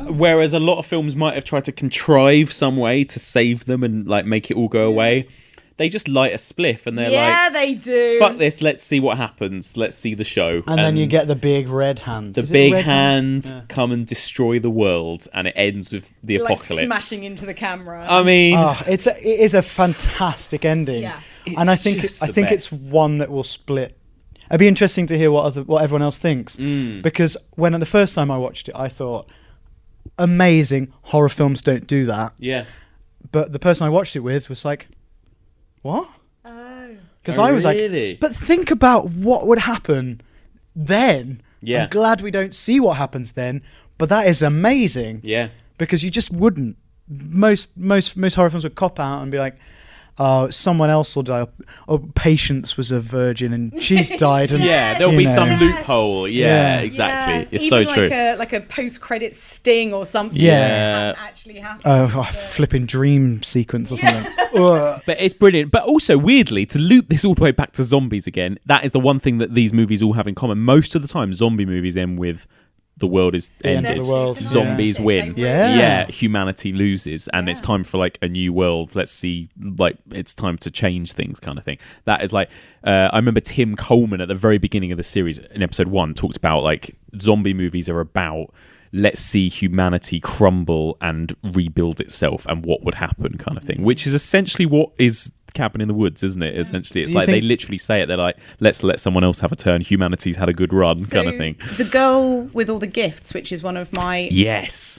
Whereas a lot of films might have tried to contrive some way to save them and like make it all go away, they just light a spliff and they're
yeah,
like,
they do.
fuck this, let's see what happens. Let's see the show.
And then you get the big red hand.
The
Is it
big
red
hand come and destroy the world, and it ends with the
like
apocalypse.
smashing into the camera.
I mean,
it is a fantastic ending.
Yeah.
And I think it's one that will split. It'd be interesting to hear what everyone else thinks, because when the first time I watched it, I thought, amazing, horror films don't do that.
Yeah.
But the person I watched it with was like, what?
Oh.
Because I was
really?
like, but think about what would happen then.
Yeah.
I'm glad we don't see what happens then, but that is amazing.
Yeah.
Because you just wouldn't. Most horror films would cop out and be like, oh, someone else will die. Oh, Patience was a virgin and she's died. And,
yeah, there'll be some loophole. Yeah, exactly.
Yeah.
It's
even
so true.
like a post-credit sting or something.
Yeah.
That actually happened.
Oh, a flipping dream sequence or something. Ugh.
But it's brilliant. But also, weirdly, to loop this all the way back to zombies again, that is the one thing that these movies all have in common. Most of the time, zombie movies end with the world is ended.
End of the world.
Zombies win.
Yeah.
Humanity loses, and it's time for like a new world. Let's see, like it's time to change things, kind of thing. That is like, I remember Tim Coleman at the very beginning of the series in episode 1 talked about like zombie movies are about let's see humanity crumble and rebuild itself and what would happen, kind of thing. Which is essentially what is Cabin in the Woods, isn't it? Essentially, it's like they literally say it. They're like, let's let someone else have a turn. Humanity's had a good run, kind of thing.
The Girl with All the Gifts, which is one of my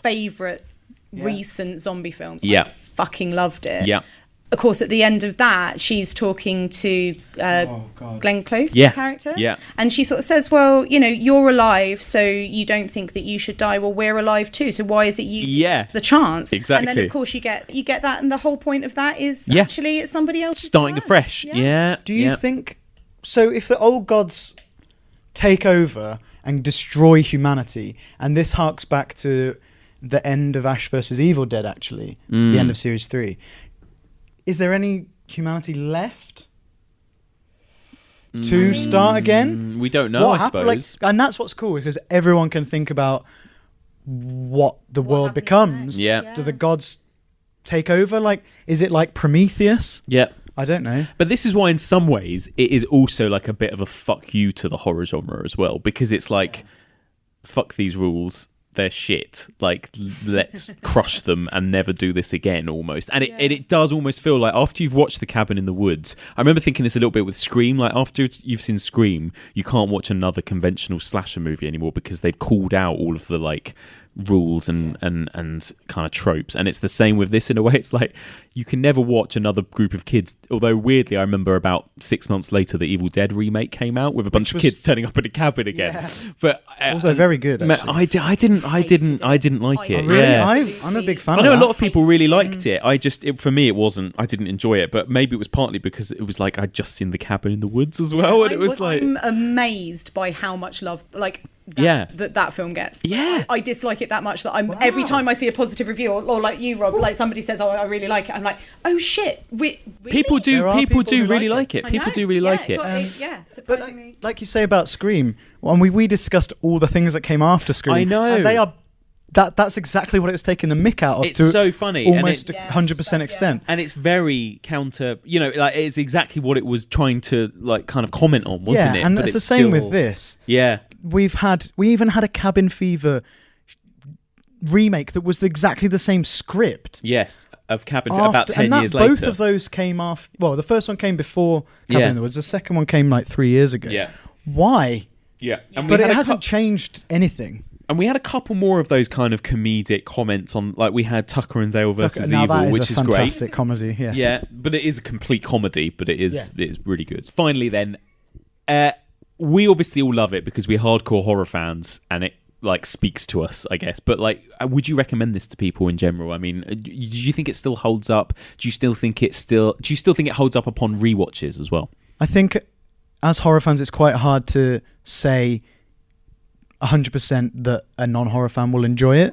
favourite recent zombie films.
Yeah.
I fucking loved it.
Yeah.
Of course, at the end of that, she's talking to Glenn Close's character.
Yeah.
And she sort of says, well, you know, you're alive, so you don't think that you should die. Well, we're alive too, so why is it you?
Yeah.
It's the chance.
Exactly.
And then, of course, you get that, and the whole point of that is actually it's somebody else's
starting
turn.
afresh. Yeah.
Do you think... So if the old gods take over and destroy humanity, and this harks back to the end of Ash vs. Evil Dead, actually, the end of Series 3... Is there any humanity left to start again?
We don't know, I suppose.
Like, and that's what's cool, because everyone can think about what the world becomes.
Yeah.
Do the gods take over? Like, is it like Prometheus?
Yeah.
I don't know.
But this is why, in some ways, it is also like a bit of a fuck you to the horror genre as well, because it's like, fuck these rules. They're shit. Like, let's crush them and never do this again, almost. And it does almost feel like after you've watched The Cabin in the Woods, I remember thinking this a little bit with Scream. Like, after you've seen Scream, you can't watch another conventional slasher movie anymore because they've called out all of the like rules and kind of tropes. And it's the same with this in a way. It's like you can never watch another group of kids, although weirdly I remember about 6 months later the Evil Dead remake came out with a bunch of kids turning up in a cabin again. But
also very good,
I didn't like it.
Really?
Yeah.
I'm a big fan.
I know
of
a
that.
lot of people really liked it. For me it wasn't. I didn't enjoy it, but maybe it was partly because it was like I'd just seen The Cabin in the Woods as well, and it was like
I'm amazed by how much love that film gets. I dislike it that much that I'm every time I see a positive review or like you, Rob, like somebody says, oh, I really like it, I'm like, oh shit, really?
People do really like it. People do really like it.
Surprisingly.
But like you say about Scream, and we discussed all the things that came after Scream.
I know.
And they are that's exactly what it was taking the mick out of.
It's so funny,
almost 100% extent,
and it's very counter. You know, like it's exactly what it was trying to like kind of comment on, wasn't it?
And
but
it's the same with this.
Yeah,
we even had a Cabin Fever remake that was exactly the same script.
Yes, of Cabin Fever about 10 years
both
later.
Both of those came off. Well, the first one came before Cabin in the Woods. The second one came like 3 years ago.
Yeah.
Why?
Yeah,
but it hasn't changed anything.
And we had a couple more of those kind of comedic comments on, like we had Tucker and Dale versus Evil, which is great.
Fantastic comedy, yes.
Yeah, but it is a complete comedy, but it is really good. Finally, then, we obviously all love it because we're hardcore horror fans, and it like speaks to us, I guess. But like, would you recommend this to people in general? I mean, do you think it still holds up? Do you still think it holds up upon rewatches as well?
I think as horror fans, it's quite hard to say 100% that a non-horror fan will enjoy it.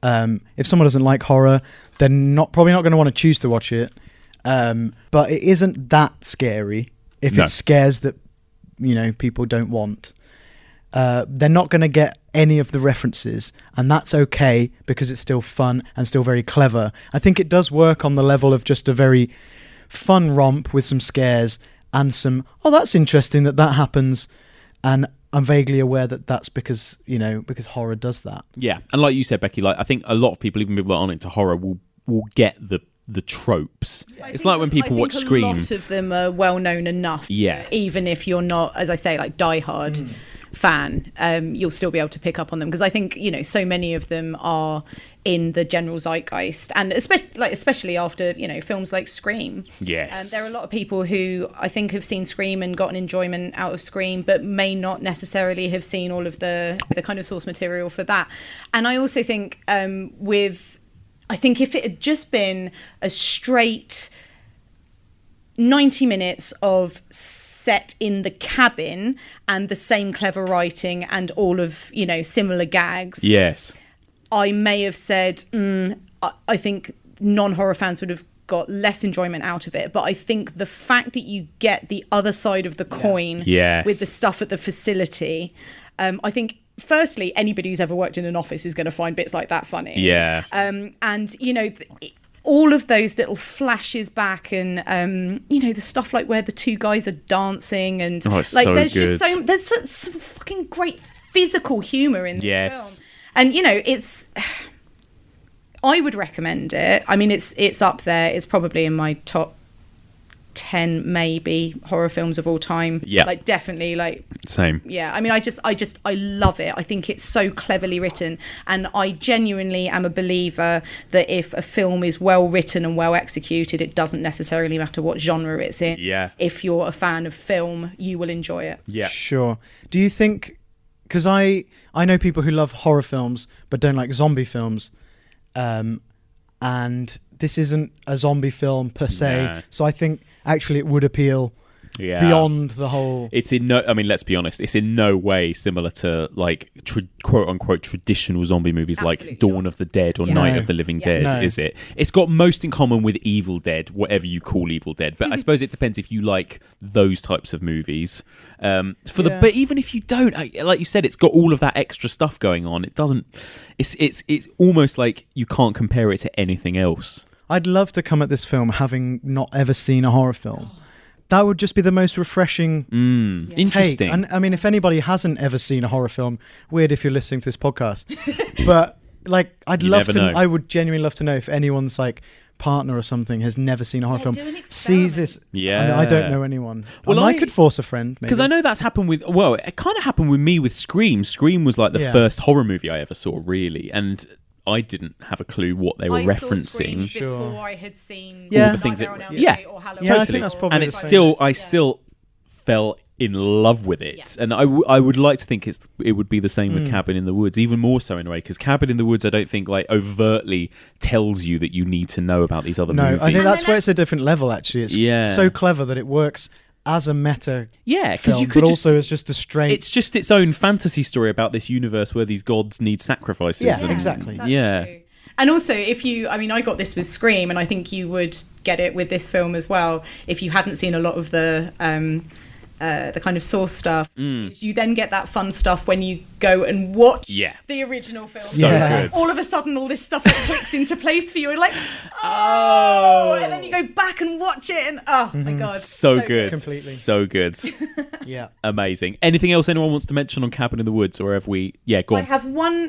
If someone doesn't like horror, they're probably not going to want to choose to watch it. But it isn't that scary if it scares people don't want. They're not going to get any of the references, and that's okay because it's still fun and still very clever. I think it does work on the level of just a very fun romp with some scares and some, that's interesting that happens, and I'm vaguely aware that that's because horror does that.
Yeah, and like you said, Becky, like I think a lot of people, even people that aren't into horror, will get the tropes. It's like when people watch Scream.
A lot of them are well known enough.
Yeah.
Even if you're not, as I say, like diehard fan, you'll still be able to pick up on them, because I think so many of them are in the general zeitgeist, and especially after films like Scream.
Yes.
There are a lot of people who I think have seen Scream and got an enjoyment out of Scream, but may not necessarily have seen all of the kind of source material for that. And I also think I think if it had just been a straight 90 minutes of set in the cabin and the same clever writing and all of similar gags,
yes,
I may have said I think non-horror fans would have got less enjoyment out of it. But I think the fact that you get the other side of the coin with the stuff at the facility, I think firstly anybody who's ever worked in an office is going to find bits like that funny. And all of those little flashes back, and the stuff like where the two guys are dancing, and
there's just
some fucking great physical humor in this film. And I would recommend it. I mean, it's up there. It's probably in my top 10 maybe horror films of all time.
Yeah,
like definitely, like
same.
Yeah, I mean, I love it. I think it's so cleverly written, and I genuinely am a believer that if a film is well written and well executed, it doesn't necessarily matter what genre it's in.
Yeah,
if you're a fan of film, you will enjoy it.
Yeah,
sure. Do you think, because I know people who love horror films but don't like zombie films, and this isn't a zombie film per se, so I think actually it would appeal beyond the whole.
It's let's be honest, it's in no way similar to like quote unquote traditional zombie movies. Absolutely like Dawn of the Dead or Night of the Living Dead, is it? It's got most in common with Evil Dead, whatever you call Evil Dead, but I suppose it depends if you like those types of movies. But even if you don't, like you said, it's got all of that extra stuff going on. It doesn't. It's almost like you can't compare it to anything else.
I'd love to come at this film having not ever seen a horror film. That would just be the most refreshing
interesting.
And I mean, if anybody hasn't ever seen a horror film, weird if you're listening to this podcast. But like, I would genuinely love to know if anyone's like partner or something has never seen a horror film, sees this. I don't know anyone. Well, I could force a friend,
because I know that's happened with. Well, it kind of happened with me with Scream. Scream was like the first horror movie I ever saw, really, and I didn't have a clue what they were referencing.
Before I had seen
all the things
or Halloween.
Totally.
I think that's probably
and I still fell in love with it, and I would like to think it would be the same with Cabin in the Woods, even more so in a way, because Cabin in the Woods I don't think like overtly tells you that you need to know about these other movies.
I think that's where it's a different level. Actually, it's so clever that it works as a meta
because you
could also as just a straight.
It's just its own fantasy story about this universe where these gods need sacrifices.
Exactly.
True. And also, I got this with Scream, and I think you would get it with this film as well if you hadn't seen a lot of the kind of source stuff. You then get that fun stuff when you go and watch the original film.
So good.
All of a sudden, all this stuff clicks into place for you. And like, and then you go back and watch it, and my god,
so good,
completely,
so good.
Yeah,
amazing. Anything else anyone wants to mention on Cabin in the Woods, or have we? Yeah, go on.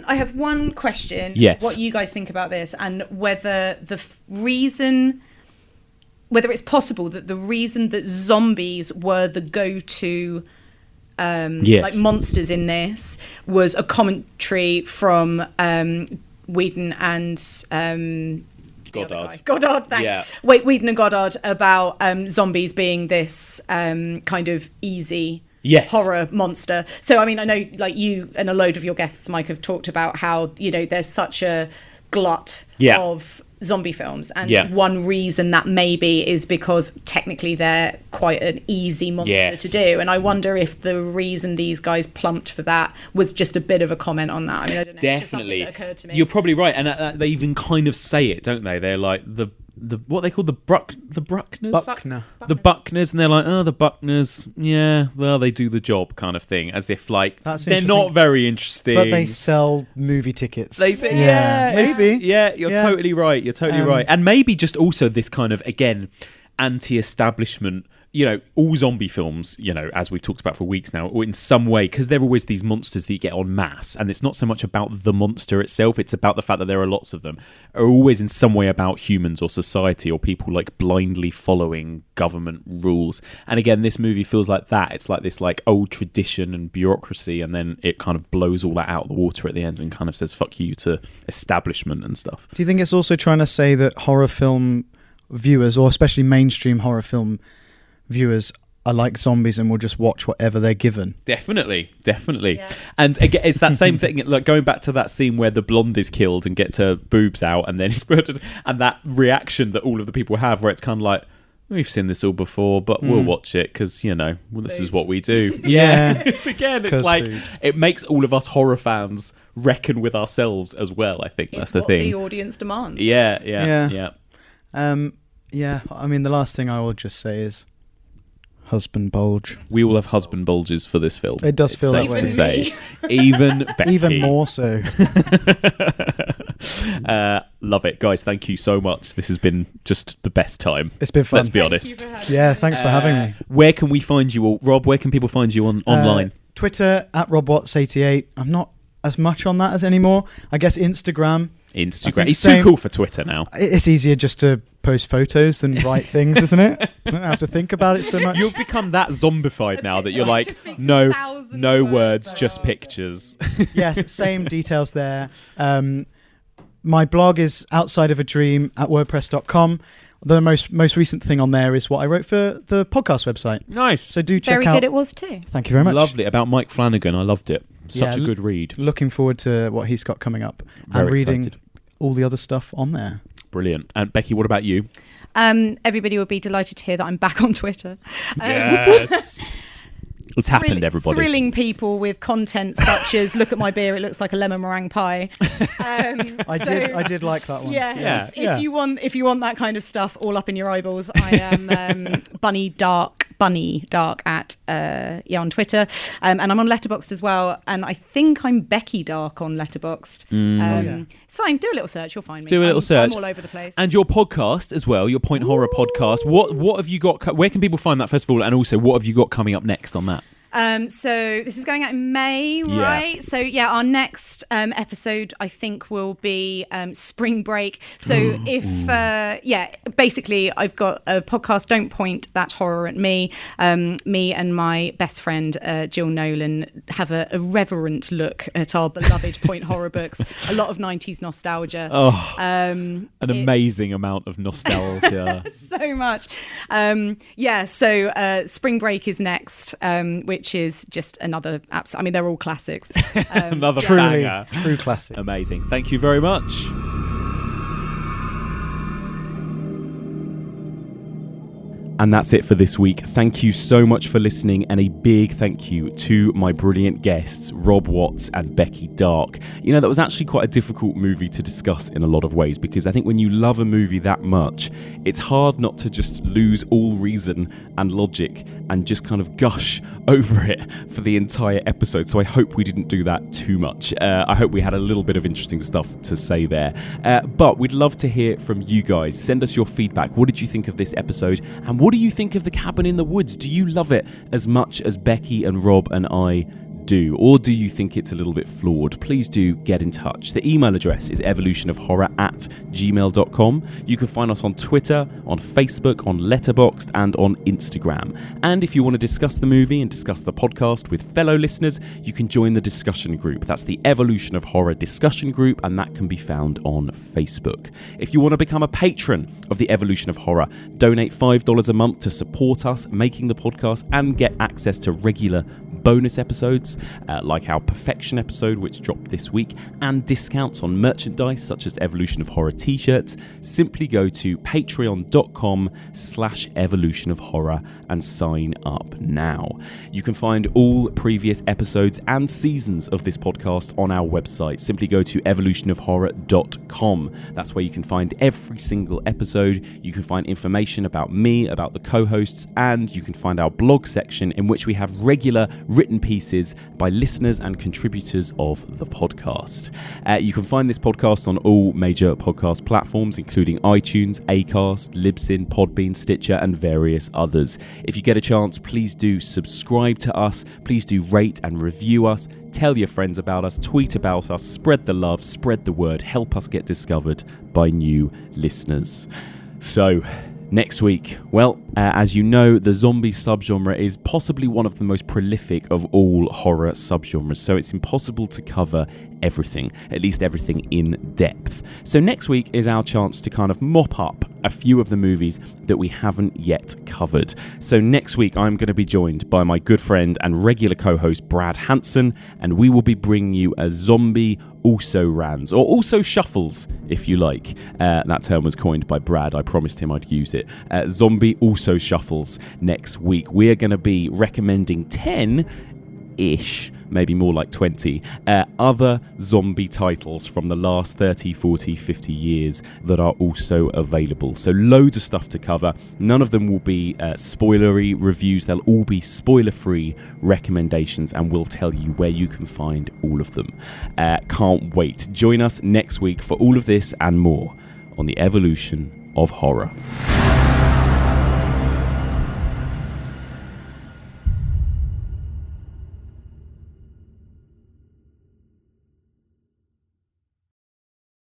I have one question.
Yes.
What you guys think about this, and whether whether it's possible that the reason that zombies were the go-to like monsters in this was a commentary from Whedon and Goddard, thanks.
Yeah.
Whedon and Goddard about zombies being this kind of easy horror monster. So I mean, I know like you and a load of your guests, Mike, have talked about how there's such a glut of zombie films, and one reason that maybe is because technically they're quite an easy monster to do, and I wonder if the reason these guys plumped for that was just a bit of a comment on that. I mean, I don't know.
Definitely,
it's just something that occurred to me.
You're probably right, and they even kind of say it, don't they? They're like, the what they call the Bruckners?
Buckner.
The Buckners, and they're like, oh, the Buckners, yeah, well, they do the job kind of thing, as if like
That's
they're not very interesting.
But they sell movie tickets.
They say, yeah,
maybe.
Yeah, you're totally right. You're totally right. And maybe just also this kind of, again, anti-establishment, you know, all zombie films, you know, as we've talked about for weeks now, or in some way, because they're always these monsters that you get en masse, and it's not so much about the monster itself, it's about the fact that there are lots of them, are always in some way about humans or society or people like blindly following government rules. And again, this movie feels like that. It's like this like old tradition and bureaucracy, and then it kind of blows all that out of the water at the end and kind of says fuck you to establishment and stuff.
Do you think it's also trying to say that horror film viewers, or especially mainstream horror film viewers, are like zombies and will just watch whatever they're given?
Definitely. Yeah. And again, it's that same thing, like going back to that scene where the blonde is killed and gets her boobs out and then it's murdered, and that reaction that all of the people have, where it's kind of like, we've seen this all before, but we'll watch it because, you know, this is what we do.
Yeah.
It's like, it makes all of us horror fans reckon with ourselves as well, I think. That's the thing.
The audience demands.
Yeah.
I mean, the last thing I will just say is husband bulge.
We will have husband bulges for this film.
It does feel that
safe
way.
to say. Even Becky.
Even more so.
Love it. Guys, thank you so much. This has been just the best time.
It's been fun.
Let's be honest.
Thanks for having me.
Where can we find you all? Rob, where can people find you online?
Twitter, @RobWatts88. I'm not as much on that as anymore. I guess Instagram.
It's too cool for Twitter now.
It's easier just to post photos than write things, isn't it? I don't have to think about it so much.
You've become that zombified now that you're like, no words, just pictures.
Yes, same details there. My blog is Outside of a Dream at wordpress.com. The most recent thing on there is what I wrote for the podcast website.
Nice.
So do check out.
Very good it was too.
Thank you very much.
Lovely. About Mike Flanagan. I loved it. Such a good read.
Looking forward to what he's got coming up.
Very
and reading
excited.
all the other stuff on there.
Brilliant. And Becky, what about you?
Everybody will be delighted to hear that I'm back on Twitter.
Yes. It's happened, everybody.
Thrilling people with content such as, look at my beer, it looks like a lemon meringue pie.
I did like that one.
Yeah. If you want that kind of stuff all up in your eyeballs, I am Bunny Darke at on Twitter, and I'm on Letterboxd as well, and I think I'm Becky Darke on Letterboxd. It's fine, do a little search, you'll find me.
Do a little search.
I'm all over the place.
And your podcast as well, your Point Horror podcast. What have you got? Where can people find that, first of all, and also what have you got coming up next on that?
So this is going out in May, right? So our next episode I think will be spring break. So basically I've got a podcast, Don't Point That Horror at Me. Me and my best friend Jill Nolan have a reverent look at our beloved Point Horror books. A lot of 90s nostalgia.
An amazing amount of nostalgia.
So much. So spring break is next, which is just another absolute. I mean, they're all classics.
Another
true classic.
Amazing. Thank you very much. And that's it for this week. Thank you so much for listening, and a big thank you to my brilliant guests, Rob Watts and Becky Darke. You know, that was actually quite a difficult movie to discuss in a lot of ways, because I think when you love a movie that much, it's hard not to just lose all reason and logic and just kind of gush over it for the entire episode. So I hope we didn't do that too much. I hope we had a little bit of interesting stuff to say there. But we'd love to hear from you guys. Send us your feedback. What did you think of this episode? And what do you think of The Cabin in the Woods? Do you love it as much as Becky and Rob and I do? Or do you think it's a little bit flawed? Please do get in touch. The email address is evolutionofhorror@gmail.com. You can find us on Twitter, on Facebook, on Letterboxd, and on Instagram. And if you want to discuss the movie and discuss the podcast with fellow listeners, you can join the discussion group. That's the Evolution of Horror discussion group, and that can be found on Facebook. If you want to become a patron of the Evolution of Horror, donate $5 a month to support us making the podcast and get access to regular bonus episodes, like our Perfection episode, which dropped this week, and discounts on merchandise such as Evolution of Horror t-shirts, simply go to patreon.com/Evolution of Horror and sign up now. You can find all previous episodes and seasons of this podcast on our website. Simply go to evolutionofhorror.com. That's where you can find every single episode. You can find information about me, about the co-hosts, and you can find our blog section in which we have regular written pieces by listeners and contributors of the podcast. You can find this podcast on all major podcast platforms, including iTunes, Acast, Libsyn, Podbean, Stitcher, and various others. If you get a chance, please do subscribe to us. Please do rate and review us. Tell your friends about us, tweet about us, spread the love, spread the word, help us get discovered by new listeners. So, next week, well, as you know, the zombie subgenre is possibly one of the most prolific of all horror subgenres, so it's impossible to cover everything, at least everything in depth. So next week is our chance to kind of mop up a few of the movies that we haven't yet covered. So next week I'm going to be joined by my good friend and regular co-host Brad Hanson, and we will be bringing you a zombie also-rans, or also shuffles, if you like. That term was coined by Brad. I promised him I'd use it. Zombie also shuffles next week. We are going to be recommending 10-ish, maybe more like 20, other zombie titles from the last 30, 40, 50 years that are also available. So loads of stuff to cover. None of them will be spoilery reviews. They'll all be spoiler-free recommendations, and we'll tell you where you can find all of them. Can't wait. Join us next week for all of this and more on the Evolution of Horror.